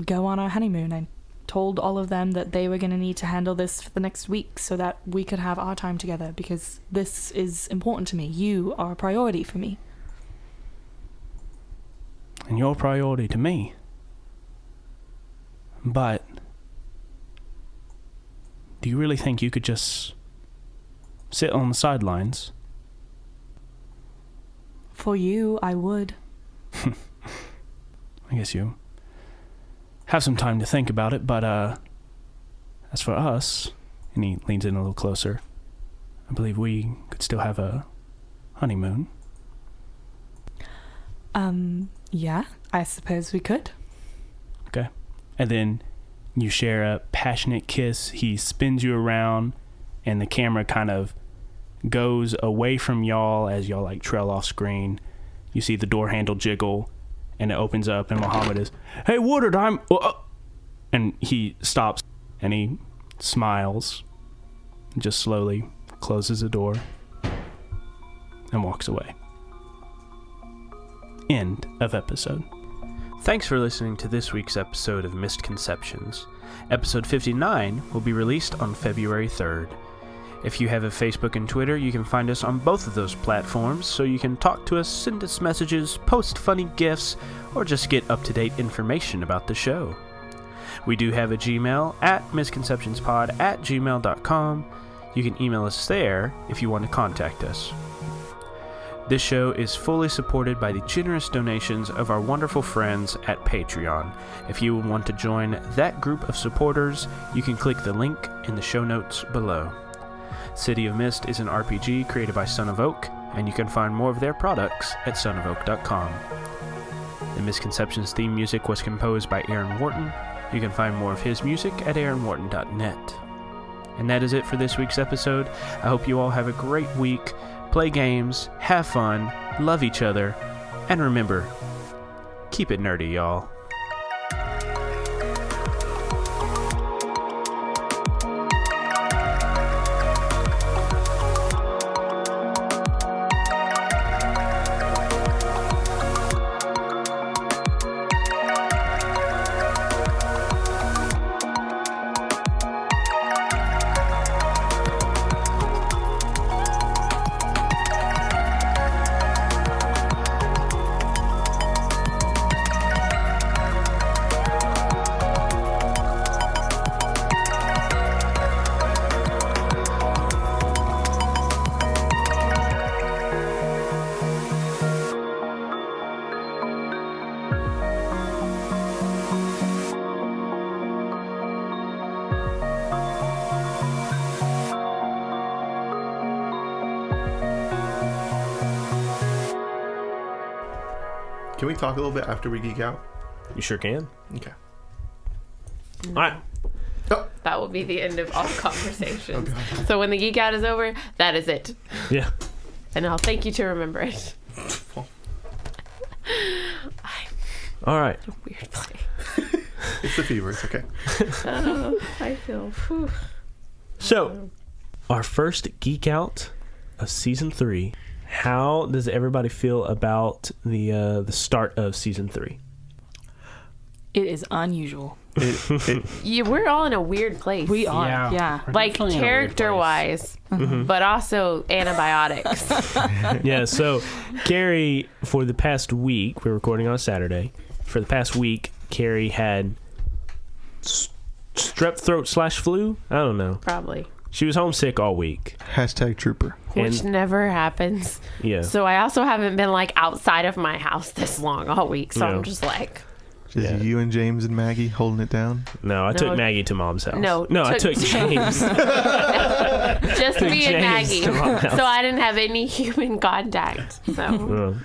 go on our honeymoon. I told all of them that they were going to need to handle this for the next week so that we could have our time together, because this is important to me. You are a priority for me. And you're a priority to me. But do you really think you could just sit on the sidelines? For you, I would. I guess you have some time to think about it, but as for us, and he leans in a little closer, I believe we could still have a honeymoon. Yeah, I suppose we could. Okay. And then you share a passionate kiss. He spins you around, and the camera kind of goes away from y'all as y'all like trail off screen. You see the door handle jiggle, and it opens up, and Mohammed is, "Hey, Woodard, I'm..." And he stops, and he smiles, and just slowly closes the door, and walks away. End of episode. Thanks for listening to this week's episode of Mistconceptions. Episode 59 will be released on February 3rd. If you have a Facebook and Twitter, you can find us on both of those platforms, so you can talk to us, send us messages, post funny gifs, or just get up-to-date information about the show. We do have a Gmail at misconceptionspod@gmail.com. You can email us there if you want to contact us. This show is fully supported by the generous donations of our wonderful friends at Patreon. If you want to join that group of supporters, you can click the link in the show notes below. City of Mist is an RPG created by Son of Oak, and you can find more of their products at sonofoak.com. The Misconceptions theme music was composed by Aaron Wharton. You can find more of his music at aaronwharton.net. And that is it for this week's episode. I hope you all have a great week. Play games, have fun, love each other, and remember, keep it nerdy, y'all. Can we talk a little bit after we geek out? You sure can. Okay. All right. Oh. That will be the end of all conversations. Okay. So when the geek out is over, that is it. Yeah. And I'll thank you to remember it. All right. A weird place. It's the fever. It's okay. I feel. Whew. So, our first geek out of season 3. How does everybody feel about the start of season 3? It is unusual. Yeah, we're all in a weird place. We are, yeah. We're Like definitely in a weird character wise, but also antibiotics. Yeah, so Carrie, for the past week, we're recording on a Saturday. For the past week, Carrie had strep throat / flu. I don't know. Probably. She was homesick all week. Hashtag trooper. Which And- never happens. Yeah. So I also haven't been like outside of my house this long all week. So No. I'm just like, Just Yeah. you and James and Maggie holding it down. No, I took Maggie to Mom's house. No, I took James. just me and James Maggie. to my house. So I didn't have any human contact. So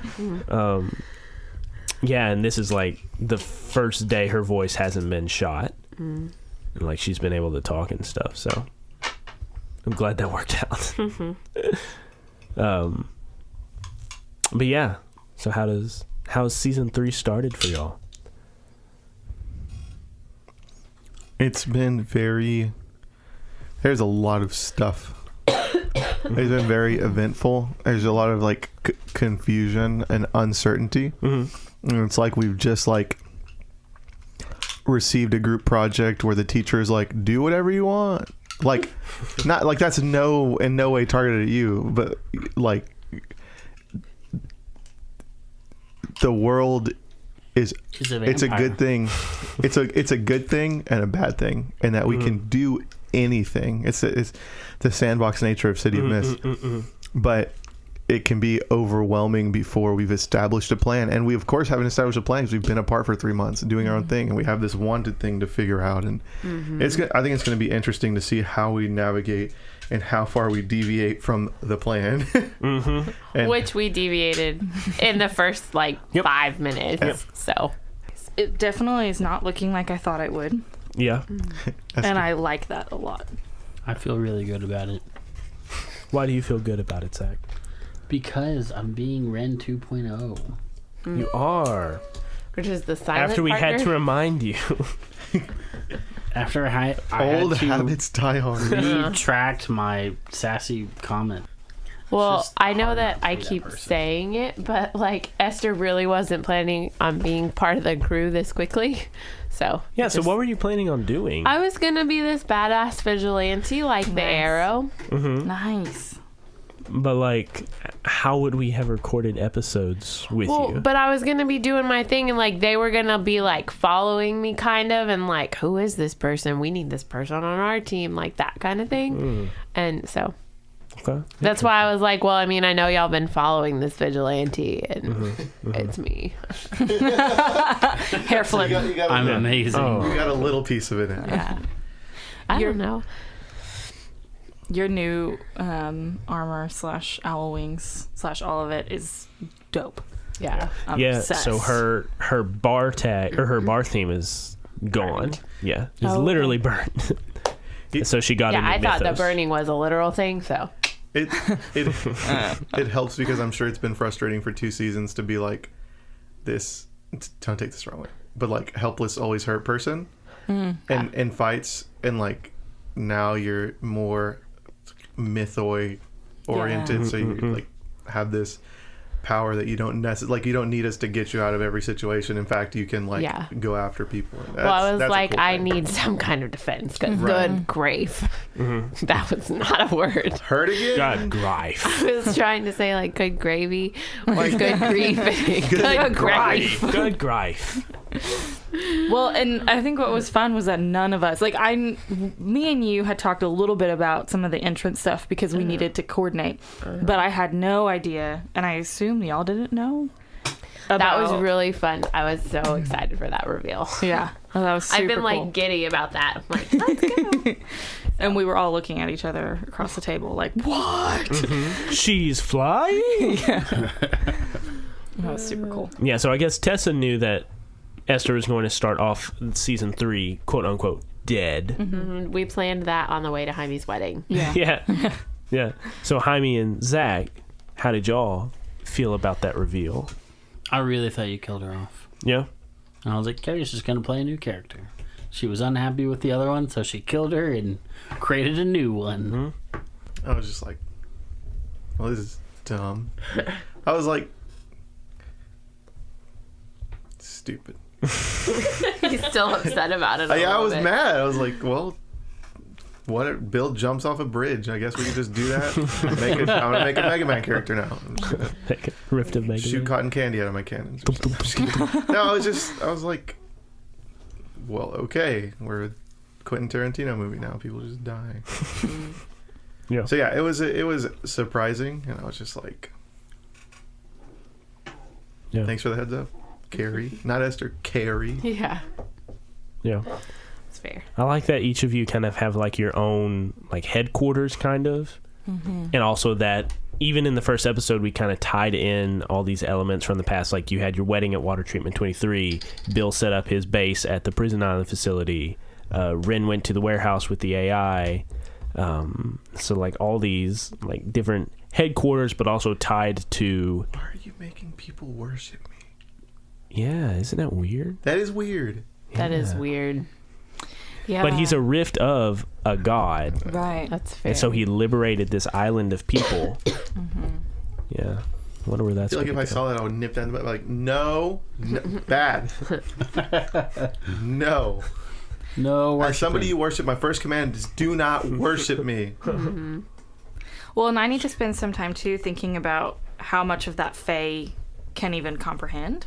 Yeah, and this is like the first day her voice hasn't been shot. And like she's been able to talk and stuff, so I'm glad that worked out. But yeah, so how's season 3 started for y'all? It's been there's a lot of stuff. It's been very eventful. There's a lot of like confusion and uncertainty. And it's like we've just like received a group project where the teacher is like, do whatever you want. Like, not like that's in no way targeted at you, but like the world it's a good thing. It's a good thing and a bad thing, and that we can do anything. It's the sandbox nature of City of Mist, but it can be overwhelming before we've established a plan. And we of course haven't established a plan because we've been apart for 3 months and doing our own thing, and we have this wanted thing to figure out. And I think it's going to be interesting to see how we navigate and how far we deviate from the plan. And which we deviated in the first like 5 minutes. So It definitely is not looking like I thought it would. Yeah. And I like that a lot. I feel really good about it Why do you feel good about it, Zach? because I'm being Ren 2.0. You are. which is the silent After we partner. had to remind you. After I old had to habits die hard. retract my sassy comment. Well, just I know hard that not to I be that keep person. saying it, but like Esther really wasn't planning on being part of the crew this quickly. So Yeah, so what were you planning on doing? I was gonna be this badass vigilante like the Nice. Arrow. Nice. But like, how would we have recorded episodes with you? But I was gonna be doing my thing, and like they were gonna be like following me, kind of, and like, who is this person? We need this person on our team, like that kind of thing. And so Okay. that's why I was like, well, I mean, I know y'all been following this vigilante, and it's me. Hair flip. You got I'm amazing. You got a little piece of it in. Yeah. I don't know. Your new armor / owl wings / all of it is dope. Yeah. I'm Yeah, obsessed. so her bar tag or her bar theme is gone. Yeah, it's Oh, literally burnt. So she got Yeah, into I thought the Mythos. burning was a literal thing, so. It helps because I'm sure it's been frustrating for 2 seasons to be like this. Don't take this the wrong way, but like helpless, always hurt person, and fights, and like now you're more mythoi oriented, so you like have this power that you don't necessarily, like, you don't need us to get you out of every situation. In fact, you can like go after people. Well, I was that's a like, cool I thing. need some kind of defense, because Right. good grief. That was not a word. Hurt again. God, grief. I was trying to say like good gravy or good grief. Good grief. Good grief. Well, and I think what was fun was that none of us, like me and you had talked a little bit about some of the entrance stuff because we needed to coordinate, but I had no idea, and I assume y'all didn't know. That was really fun. I was so excited for that reveal. Yeah. Oh, that was super I've been like cool. giddy about that. I'm like, let's go. And we were all looking at each other across the table like, what? She's flying? That was super cool. Yeah, so I guess Tessa knew that Esther was going to start off season 3, quote unquote, dead. We planned that on the way to Jaime's wedding. Yeah. Yeah. Yeah. So Jaime and Zach, how did y'all feel about that reveal? I really thought you killed her off. Yeah. And I was like, Carrie's just going to play a new character. She was unhappy with the other one, so she killed her and created a new one. I was just like, well, this is dumb. I was like, stupid. He's still upset about it. I was mad. I was like, well, what? Bill jumps off a bridge. I guess we can just do that. I'm gonna make a Mega Man character now. I'm just gonna Rift of Mega shoot Man. cotton candy out of my cannons. or something. No, I was like, well, okay, we're a Quentin Tarantino movie now. People just die. Yeah. So yeah, it was surprising, and I was just like, Yeah. thanks for the heads up, Carrie, not Esther, Carrie. Yeah, Yeah. it's fair. I like that each of you kind of have like your own like headquarters kind of. And also that even in the first episode we kind of tied in all these elements from the past. Like you had your wedding at Water Treatment 23. Bill set up his base at the Prison Island facility. Ren went to the warehouse with the AI. So like all these like different headquarters, but also tied to. Why are you making people worship me? Yeah, isn't that weird? That is weird. That is Yeah. weird. Yeah. But he's a rift of a god. right. That's fair. And so he liberated this island of people. Yeah. I wonder where I that's feel like if gonna I go. saw that, I would nip that in the butt. Like, no, bad, no. No, As somebody you worship, my first command is do not worship me. Well, and I need to spend some time too thinking about how much of that Faye can even comprehend,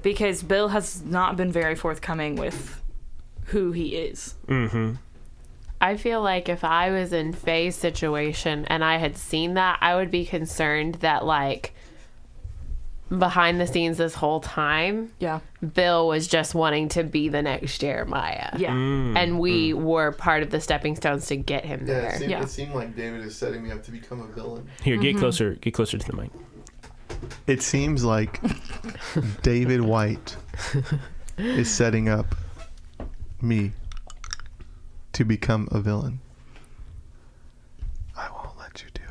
because Bill has not been very forthcoming with who he is. I feel like if I was in Faye's situation and I had seen that, I would be concerned that, like, behind the scenes this whole time, Yeah. Bill was just wanting to be the next Jeremiah. Yeah. And we were part of the stepping stones to get him there. Yeah. it seemed like David is setting me up to become a villain. Here, get closer to the mic. It seems like David White is setting up me to become a villain. I won't let you do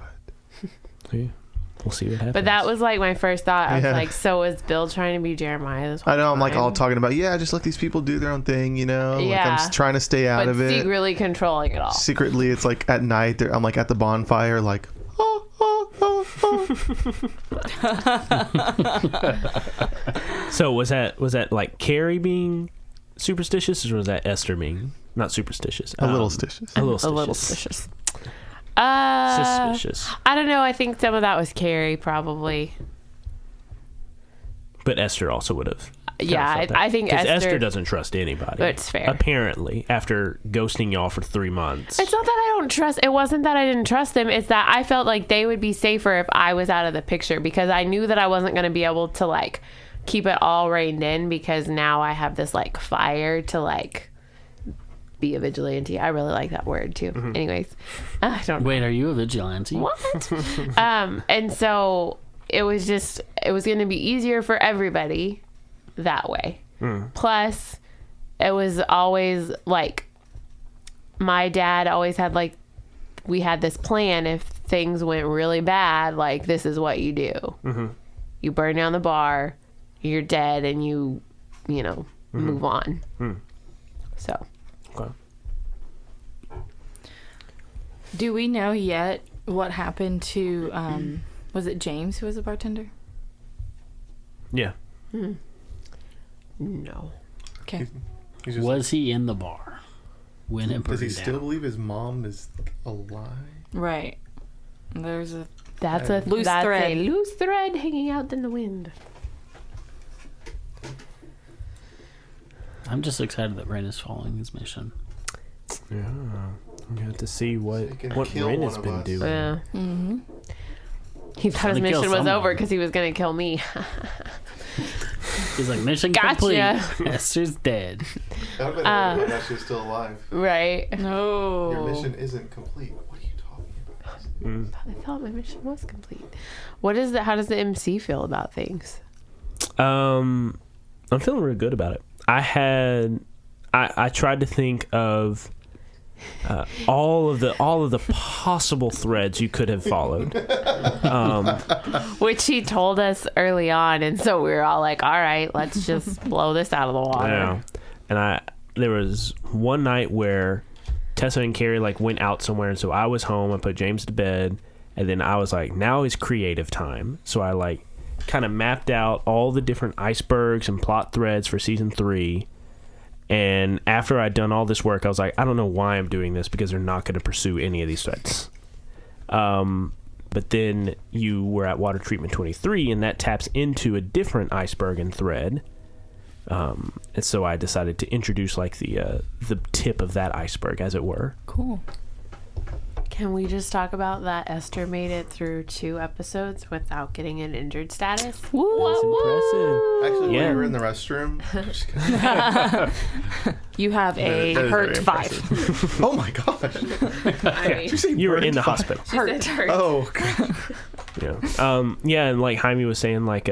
it. See? We'll see what happens. But that was like my first thought. I was Yeah. like, so is Bill trying to be Jeremiah this whole I know, I'm like all time? talking about, yeah, just let these people do their own thing, you know? Like Yeah. I'm trying to stay out but of it. secretly controlling it all. Secretly, it's like at night, I'm like at the bonfire, like, oh, oh, oh, oh. So was that like Carrie being superstitious, or was that Esther being not superstitious? A little stitious. A little A little suspicious. suspicious. Suspicious. I don't know. I think some of that was Carrie, probably. But Esther also would have. Yeah, I think Esther doesn't trust anybody. That's fair. Apparently, after ghosting y'all for 3 months. It's not that I don't trust. It wasn't that I didn't trust them. It's that I felt like they would be safer if I was out of the picture, because I knew that I wasn't going to be able to like keep it all reined in, because now I have this like fire to like be a vigilante. I really like that word too. Anyways, I don't know. Wait, are you a vigilante? What? And so it was going to be easier for everybody that way. Plus, it was always like my dad always had like, we had this plan. If things went really bad, like, this is what you do. You burn down the bar, you're dead, and you know, move on. So. Okay. Do we know yet what happened to, was it James who was a bartender? Yeah. No. Okay. He's just Was he in the bar when it burned does he down? still believe his mom is alive? Right. There's a That's a Loose that's thread. a loose thread hanging out in the wind. I'm just excited that Ren is following his mission. Yeah. You have to see what he can Ren kill has one of been us. doing. Yeah. He thought his Gonna kill mission was someone. over because he was going to kill me. He's like, mission Gotcha. complete. Esther's dead. That would have been that she's still alive. Right. no. Your mission isn't complete. What are you talking about? I thought my mission was complete. What is the? How does the MC feel about things? I'm feeling really good about it. I tried to think of all of the possible threads you could have followed. Which he told us early on, and so we were all like, "All right, let's just blow this out of the water." Yeah. And there was one night where Tessa and Carrie like went out somewhere, and so I was home. I put James to bed, and then I was like, now is creative time. So I like kind of mapped out all the different icebergs and plot threads for season 3. And after I'd done all this work, I was like, I don't know why I'm doing this, because they're not going to pursue any of these threads. But then you were at Water Treatment 23, and that taps into a different iceberg and thread. And so I decided to introduce like the tip of that iceberg, as it were. Cool. Can we just talk about that Esther made it through 2 episodes without getting an injured status? Woo! That's impressive. Actually, Yeah. when we were in the restroom, just kidding. You have a That is hurt very 5. impressive. Oh my gosh. I mean, Did you say You were burned in the five? hospital. she said hurt. Oh, God. Yeah. Yeah, and like Jaime was saying, like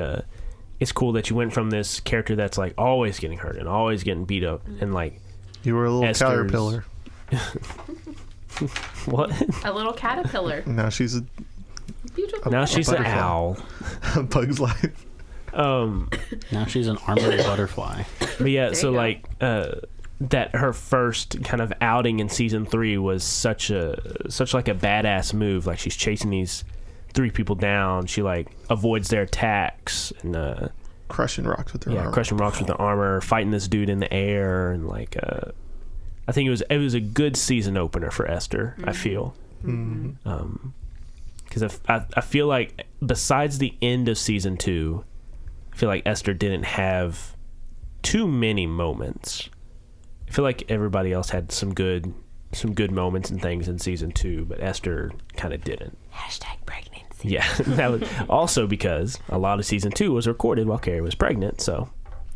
it's cool that you went from this character that's like always getting hurt and always getting beat up, and like You were a little Esther's- caterpillar. what? A little caterpillar. Now she's a Beautiful. Now she's an butterfly. owl. Bug's Life. Now she's an armored butterfly. But yeah, There so you go. like that her first kind of outing in season 3 was such like a badass move. Like she's chasing these 3 people down. She like avoids their attacks and Crushing rocks with her arm. crushing rocks with the armor, fighting this dude in the air, and like I think it was a good season opener for Esther. I feel. Mhm. Because I feel like besides the end of season 2, I feel like Esther didn't have too many moments. I feel like everybody else had some good moments and things in season 2, but Esther kind of didn't. Hashtag pregnancy. Yeah, that was also because a lot of season 2 was recorded while Carrie was pregnant, so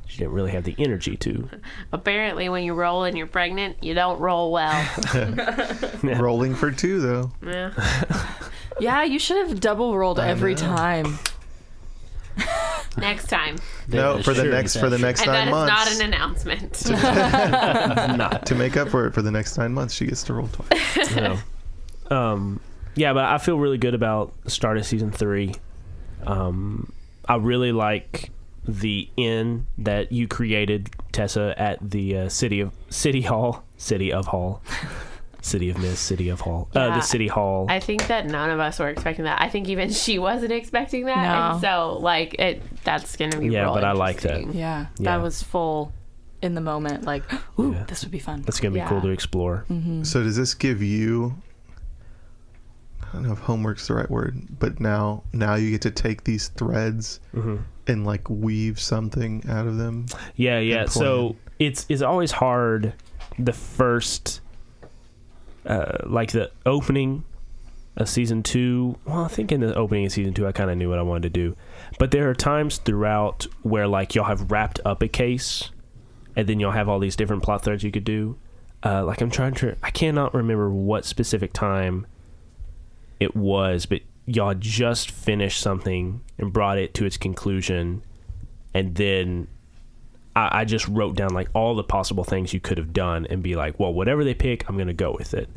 she didn't really have the energy to. Apparently, when you roll and you're pregnant, you don't roll well. Rolling for 2 though. Yeah. Yeah, you should have double rolled every know. time. Next time. No, for the next 9 And that is months. not an announcement. Not. To make up for it for the next 9 months, she gets to roll twice. No. Yeah, but I feel really good about the start of season 3. I really like the inn that you created, Tessa, at the City of Hall. The City Hall. I think that none of us were expecting that. I think even she wasn't expecting that. No. And so, like, that's going to be Yeah, real but I like that. interesting. Yeah, Yeah. that was full in the moment, like, ooh, Yeah. this would be fun. That's gonna be cool to explore. So does this give you, I don't know if homework's the right word, but now you get to take these threads and like weave something out of them? Yeah. So it's always hard the first like the opening of season 2. Well, I think in the opening of season 2 I kind of knew what I wanted to do, but there are times throughout where like y'all have wrapped up a case and then you'll have all these different plot threads you could do. Like I cannot remember what specific time it was, but y'all just finished something and brought it to its conclusion, and then I just wrote down like all the possible things you could have done and be like, well, whatever they pick, I'm gonna go with it.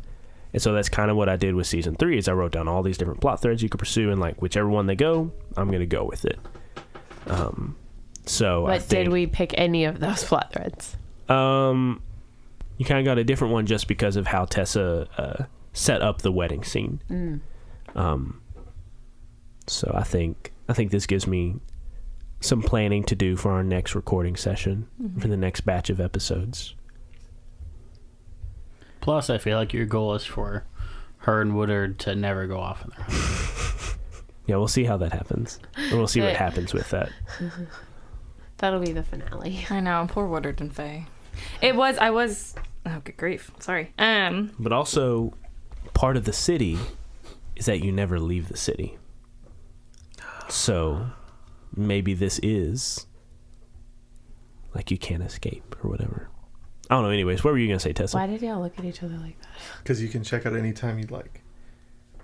And so that's kind of what I did with season 3 is I wrote down all these different plot threads you could pursue, and like whichever one they go, I'm gonna go with it. So But did we pick any of those plot threads? You kind of got a different one just because of how Tessa set up the wedding scene. So I think this gives me some planning to do for our next recording session for the next batch of episodes. Plus, I feel like your goal is for her and Woodard to never go off on their own. Yeah, we'll see how that happens. And we'll see what happens with that. That'll be the finale. I know, poor Woodard and Faye. Oh, good grief. Sorry. But also, part of the city is that you never leave the city. So maybe this is like you can't escape or whatever. I don't know. Anyways, what were you going to say, Tessa? Why did y'all look at each other like that? Because you can check out anytime you'd like.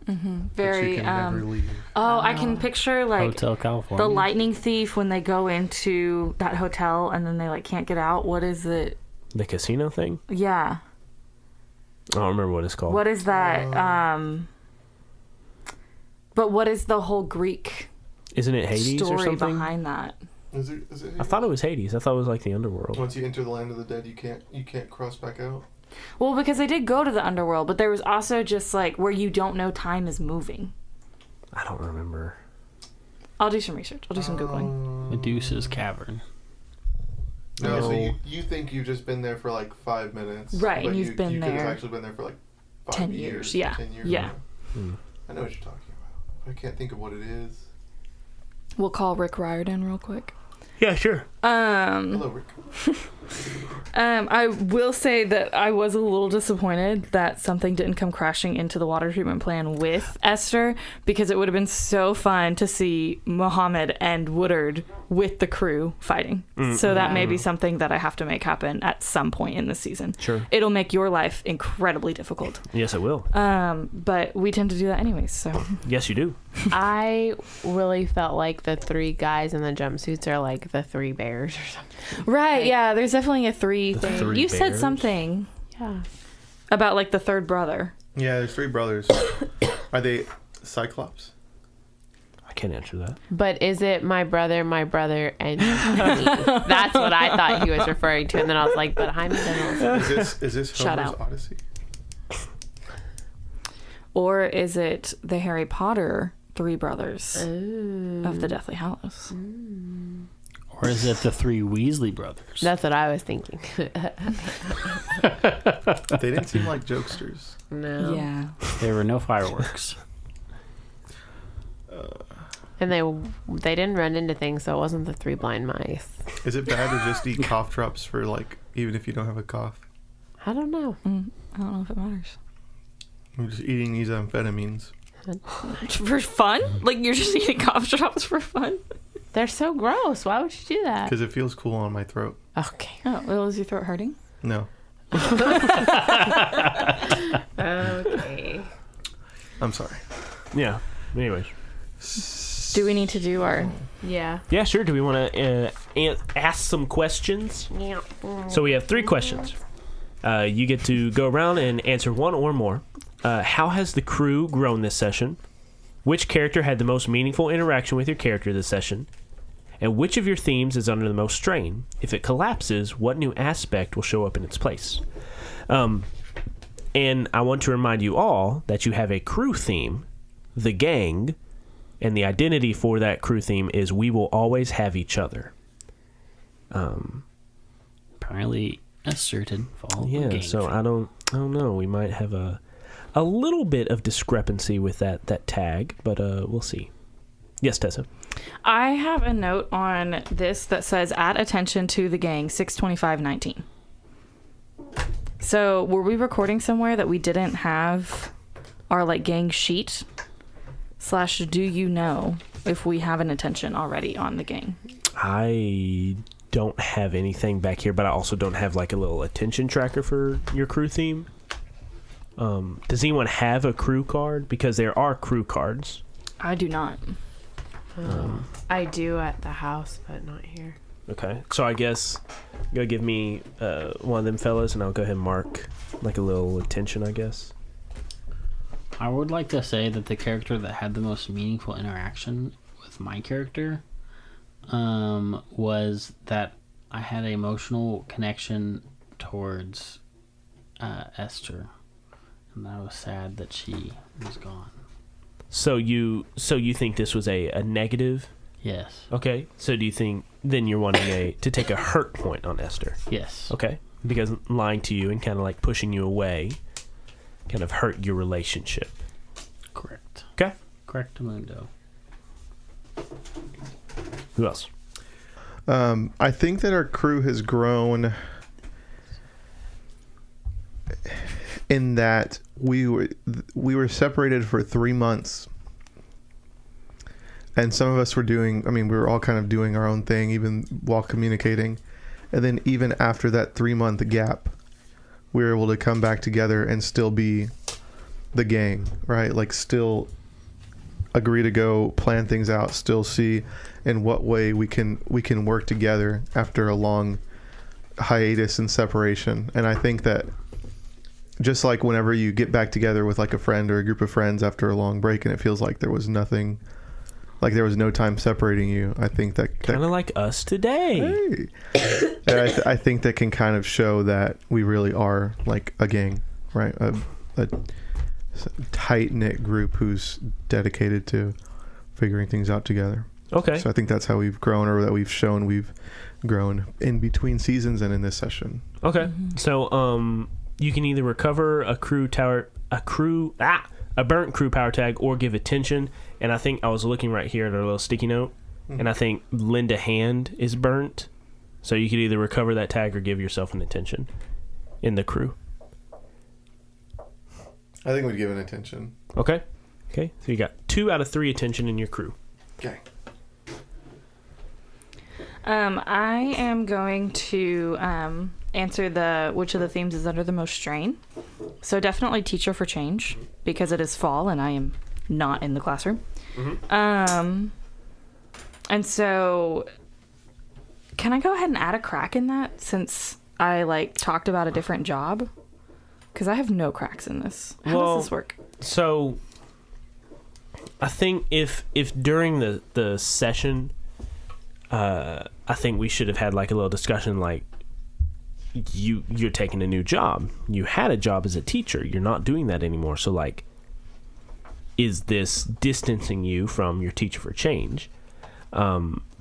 Very, But you can never leave. I can picture like Hotel California. the lightning thief when they go into that hotel and then they like can't get out. What is it? The casino thing? Yeah. I don't remember what it's called. What is that? But what is the whole Greek Isn't it Hades or story something? behind that? Is it I thought it was Hades. I thought it was like the underworld. Once you enter the land of the dead, you can't cross back out? Well, because they did go to the underworld, but there was also just like where you don't know time is moving. I don't remember. I'll do some research. I'll do some Googling. Medusa's cavern. No, so you think you've just been there for like 5 minutes. Right, but and you've been you could there have actually been there for like 10 years. Yeah. 10 years. Yeah. I know what you're talking about. I can't think of what it is. We'll call Rick Riordan real quick. Yeah, sure. Hello, Rick. I will say that I was a little disappointed that something didn't come crashing into the water treatment plant with Esther, because it would have been so fun to see Mohammed and Woodard with the crew fighting. So that may be something that I have to make happen at some point in the season. Sure. It'll make your life incredibly difficult. Yes, it will. But we tend to do that anyways, so. Yes, you do. I really felt like the 3 guys in the jumpsuits are like the 3 bears or something. Right, yeah, there's definitely a 3 thing. 3 You said bears? something Yeah. about like the third brother. Yeah, there's 3 brothers. Are they Cyclops? I can't answer that. But is it my brother, and me? That's what I thought he was referring to. And then I was like, but I'm Is this Shout Homer's out. Odyssey? Or is it the Harry Potter 3 brothers Ooh. of the Deathly Hallows? Or is it the 3 Weasley brothers? That's what I was thinking. They didn't seem like jokesters. No. Yeah. There were no fireworks. And they didn't run into things, so it wasn't the 3 blind mice. Is it bad to just eat cough drops for like, even if you don't have a cough? I don't know. I don't know if it matters. I'm just eating these amphetamines. For fun? Like you're just eating cough drops for fun? They're so gross. Why would you do that? Because it feels cool on my throat. Okay. Oh, well, is your throat hurting? No. Okay. I'm sorry. Yeah. Anyways. Do we need to do our... Yeah. Yeah, sure. Do we want to ask some questions? Yeah. So we have 3 questions. You get to go around and answer 1 or more. How has the crew grown this session? Which character had the most meaningful interaction with your character this session? And which of your themes is under the most strain? If it collapses, what new aspect will show up in its place? And I want to remind you all that you have a crew theme, the gang, and the identity for that crew theme is we will always have each other. Apparently, Esther didn't follow the Yeah, gang. so I don't know. We might have a little bit of discrepancy with that tag, but we'll see. Yes, Tessa. I have a note on this that says add attention to the gang 62519. So were we recording somewhere that we didn't have our like gang sheet / do you know if we have an attention already on the gang? I don't have anything back here, but I also don't have like a little attention tracker for your crew theme. Does anyone have a crew card? Because there are crew cards. I do not. I do at the house, but not here. Okay, so I guess go give me one of them fellas, and I'll go ahead and mark like a little attention, I guess. I would like to say that the character that had the most meaningful interaction with my character was that I had an emotional connection towards Esther, and I was sad that she was gone. So you think this was a negative? Yes. Okay, so do you think then you're wanting to take a hurt point on Esther? Yes. Okay, because lying to you and kind of like pushing you away kind of hurt your relationship. Correct. Okay. Correctamundo. Who else? I think that our crew has grown in that we were separated for 3 months, and some of us were doing, we were all kind of doing our own thing even while communicating, and then even after that 3-month gap we were able to come back together and still be the gang, right? Like still agree to go plan things out, still see in what way we can work together after a long hiatus and separation. And I think that just like whenever you get back together with like a friend or a group of friends after a long break and it feels like there was nothing, like there was no time separating you, I think that kind of like us today. Hey. And I think that can kind of show that we really are like a gang, right? A tight-knit group who's dedicated to figuring things out together. Okay. So I think that's how we've grown, or that we've shown we've grown in between seasons and in this session. Okay. Mm-hmm. So you can either recover a burnt crew power tag or give attention. And I think I was looking right here at our little sticky note, and I think lend a hand is burnt. So you could either recover that tag or give yourself an attention in the crew. I think we'd give an attention. Okay. Okay. So you got 2 out of 3 attention in your crew. Okay. I am going to answer which of the themes is under the most strain. So definitely teacher for change, because it is fall and I am not in the classroom. Mm-hmm. And so can I go ahead and add a crack in that, since I like talked about a different job? Because I have no cracks in this. How does this work? So I think if during the session, I think we should have had like a little discussion, like you're taking a new job. You had a job as a teacher. You're not doing that anymore. So like, is this distancing you from your teacher for change?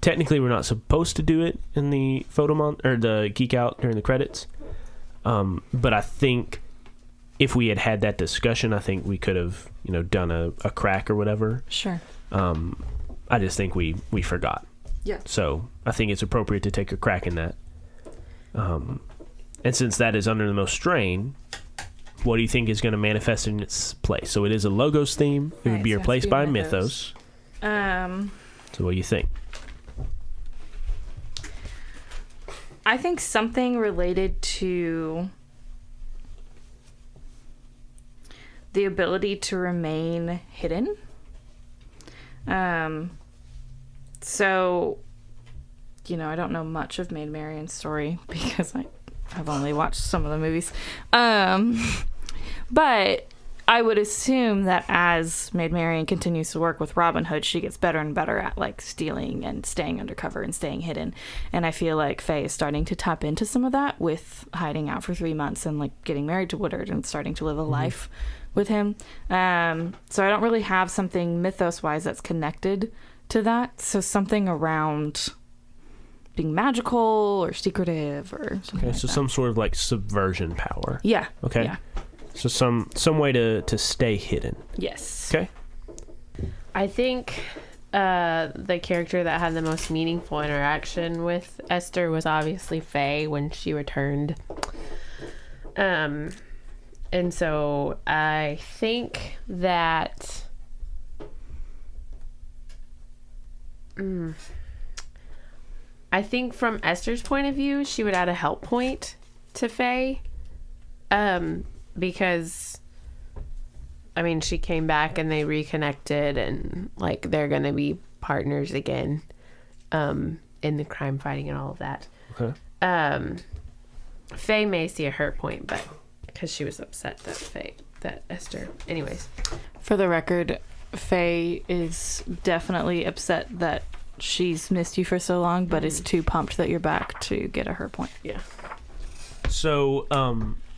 Technically, we're not supposed to do it in the or the geek out during the credits. But I think if we had that discussion, I think we could have, done a crack or whatever. Sure. I just think we forgot. Yeah. So I think it's appropriate to take a crack in that. And since that is under the most strain, what do you think is going to manifest in its place? So it is a Logos theme. It would be replaced by Mythos. So what do you think? I think something related to the ability to remain hidden. So, I don't know much of Maid Marian's story because I've only watched some of the movies. But I would assume that as Maid Marian continues to work with Robin Hood, she gets better and better at like stealing and staying undercover and staying hidden. And I feel like Faye is starting to tap into some of that with hiding out for 3 months and like getting married to Woodard and starting to live a life with him. So I don't really have something mythos wise that's connected to that. So something around being magical or secretive or something. Okay, so some sort of like subversion power. Yeah. Okay. Yeah. So some way to stay hidden. Yes. Okay. I think the character that had the most meaningful interaction with Esther was obviously Faye when she returned. And so I think that I think from Esther's point of view, she would add a help point to Faye. Because I mean, she came back and they reconnected and like they're gonna be partners again in the crime fighting and all of that. Okay. Faye may see a hurt point, but because she was upset that Esther. Anyways, For the record, Faye is definitely upset that she's missed you for so long, but is too pumped that you're back to get a hurt point. yeah. So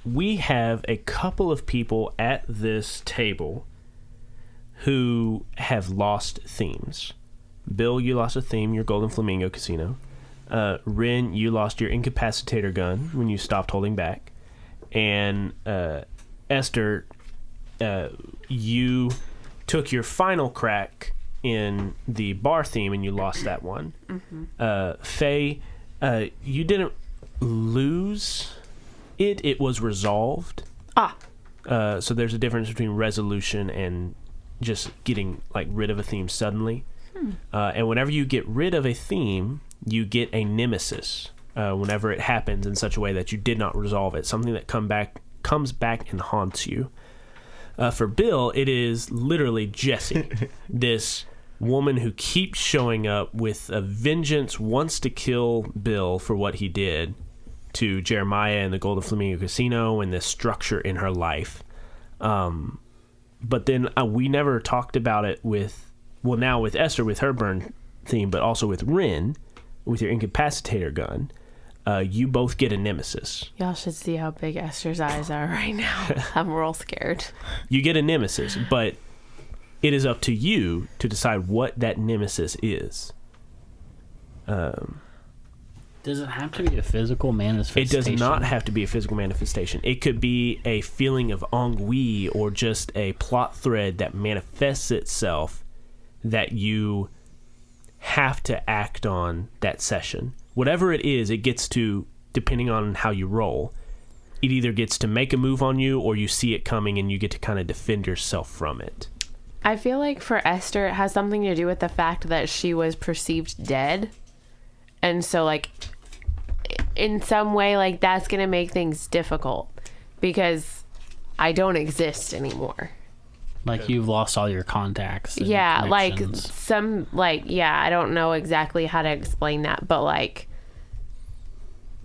we have a couple of people at this table who have lost themes. Bill, you lost a theme, your Golden Flamingo Casino. Rin, you lost your incapacitator gun when you stopped holding back. And Esther, you took your final crack in the bar theme and you lost that one. Mm-hmm. Faye, you didn't lose it. It was resolved. So there's a difference between resolution and just getting like rid of a theme suddenly. And whenever you get rid of a theme, you get a nemesis whenever it happens in such a way that you did not resolve it. Something that comes back and haunts you. For Bill, it is literally Jessie, this woman who keeps showing up with a vengeance, wants to kill Bill for what he did to Jeremiah and the Golden Flamingo Casino and this structure in her life. But then we never talked about it now with Esther with her burn theme, but also with Rin with your incapacitator gun. You both get a nemesis. Y'all should see how big Esther's eyes are right now. I'm real scared. You get a nemesis, but it is up to you to decide what that nemesis is. Does it have to be a physical manifestation? It does not have to be a physical manifestation. It could be a feeling of ennui or just a plot thread that manifests itself that you have to act on that session. Whatever it is, it gets to, depending on how you roll, it either gets to make a move on you or you see it coming and you get to kind of defend yourself from it. I feel like for Esther, it has something to do with the fact that she was perceived dead. And so, like, in some way, like, that's going to make things difficult because I don't exist anymore. Like you've lost all your contacts. And yeah, like connections. I don't know exactly how to explain that, but like,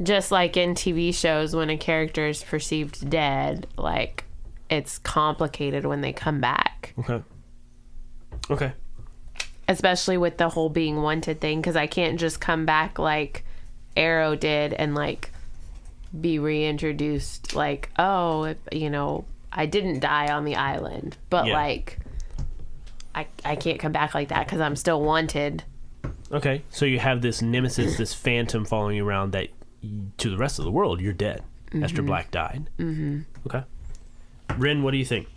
just like in TV shows when a character is perceived dead, like, it's complicated when they come back. Okay. Especially with the whole being wanted thing, because I can't just come back like Arrow did and like be reintroduced like, oh, I didn't die on the island, but like I can't come back like that because I'm still wanted. Okay, so you have this nemesis, this phantom following you around that to the rest of the world, you're dead. Mm-hmm. Esther Black died. Mm-hmm. Okay. Rin, what do you think?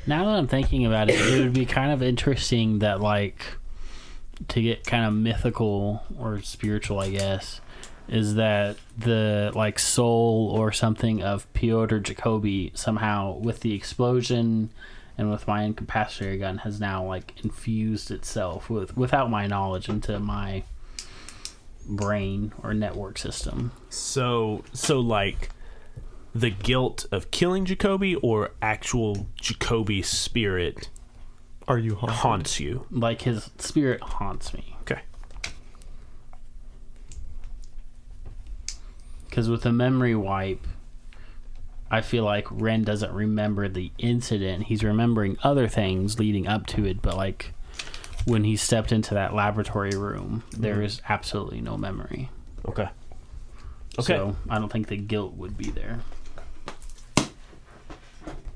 Now that I'm thinking about it, it would be kind of interesting that, like, to get kind of mythical or spiritual, I guess, is that the, like, soul or something of Piotr Jacobi somehow, with the explosion and with my incapacitator gun, has now, like, infused itself without my knowledge into my brain or network system. So like, the guilt of killing Jacobi or actual Jacobi's spirit Are you haunted? haunts you? Like, his spirit haunts me. Okay. Because with a memory wipe, I feel like Ren doesn't remember the incident. He's remembering other things leading up to it, but, like, when he stepped into that laboratory room, there is absolutely no memory. Okay. So I don't think the guilt would be there.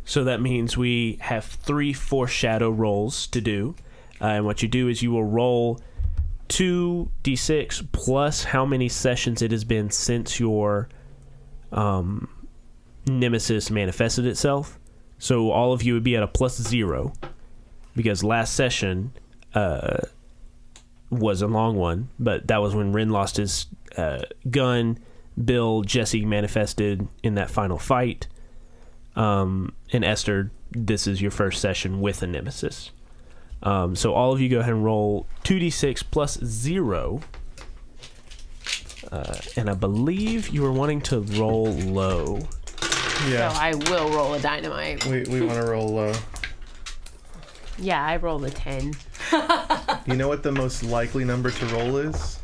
So that means we have 3 foreshadow rolls to do. And what you do is you will roll 2d6 plus how many sessions it has been since your nemesis manifested itself. So all of you would be at a +0 because last session was a long one, but that was when Ren lost his gun. Bill, Jesse manifested in that final fight. And Esther, this is your first session with a nemesis. So all of you go ahead and roll 2d6 plus 0. And I believe you were wanting to roll low. Yeah. So I will roll a dynamite. We want to roll low. Yeah, I rolled a 10. You know what the most likely number to roll is?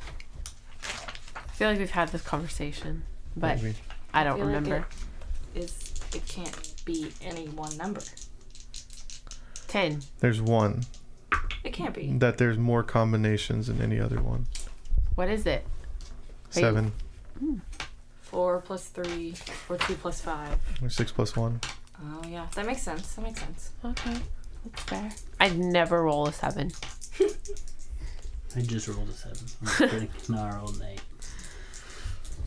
I feel like we've had this conversation, but Maybe. I don't remember. It can't be any one number. 10. There's one. It can't be. That there's more combinations than any other one. What is it? 7. 4 plus 3 or 2 plus 5. Or 6 plus 1. Oh yeah, that makes sense. Okay, that's fair. I'd never roll a 7. I just rolled a 7. No, I rolled an 8.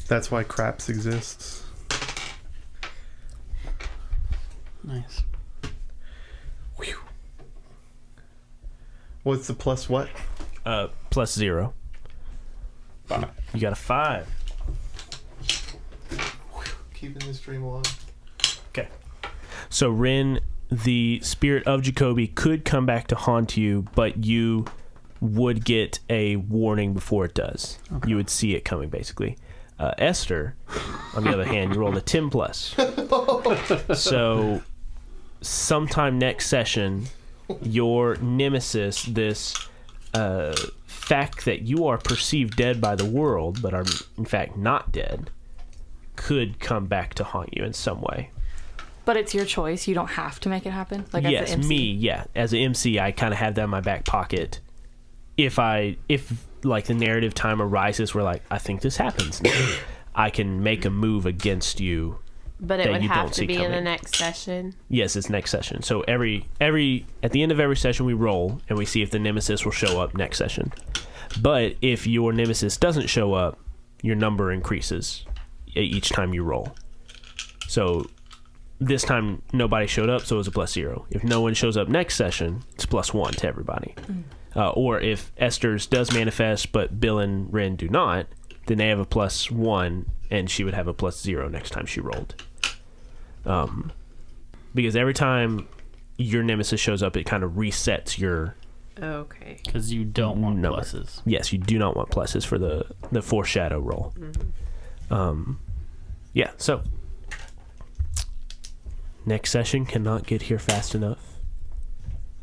That's why craps exists. Nice. Whew. What's the plus what? +0. 5. You got a 5. Keeping the stream alive. Okay. So Ren, the spirit of Jacoby could come back to haunt you, but you would get a warning before it does. Okay. You would see it coming, basically. Esther, on the other hand, you rolled a 10 plus. So sometime next session, your nemesis, this fact that you are perceived dead by the world, but are in fact not dead, could come back to haunt you in some way. But it's your choice. You don't have to make it happen. Like yes, as an MC. me, yeah. As an MC, I kind of have that in my back pocket. If like the narrative time arises where like I think this happens now, I can make a move against you. But it that would you have don't to see be in the coming. next session. Yes, it's next session. So every at the end of every session we roll and we see if the nemesis will show up next session. But if your nemesis doesn't show up, your number increases each time you roll. So this time nobody showed up, so it was a +0. If no one shows up next session, it's +1 to everybody. Or if Esther's does manifest but Bill and Ren do not, then they have a +1 and she would have a +0 next time she rolled. Because every time your nemesis shows up, it kind of resets your... Okay. Because you don't want number. pluses. Yes, you do not want pluses for the foreshadow roll. Yeah, so next session cannot get here fast enough.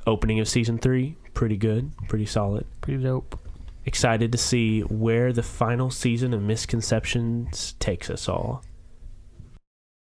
Opening of season 3, pretty good, pretty solid. Pretty dope. Excited to see where the final season of Misconceptions takes us all.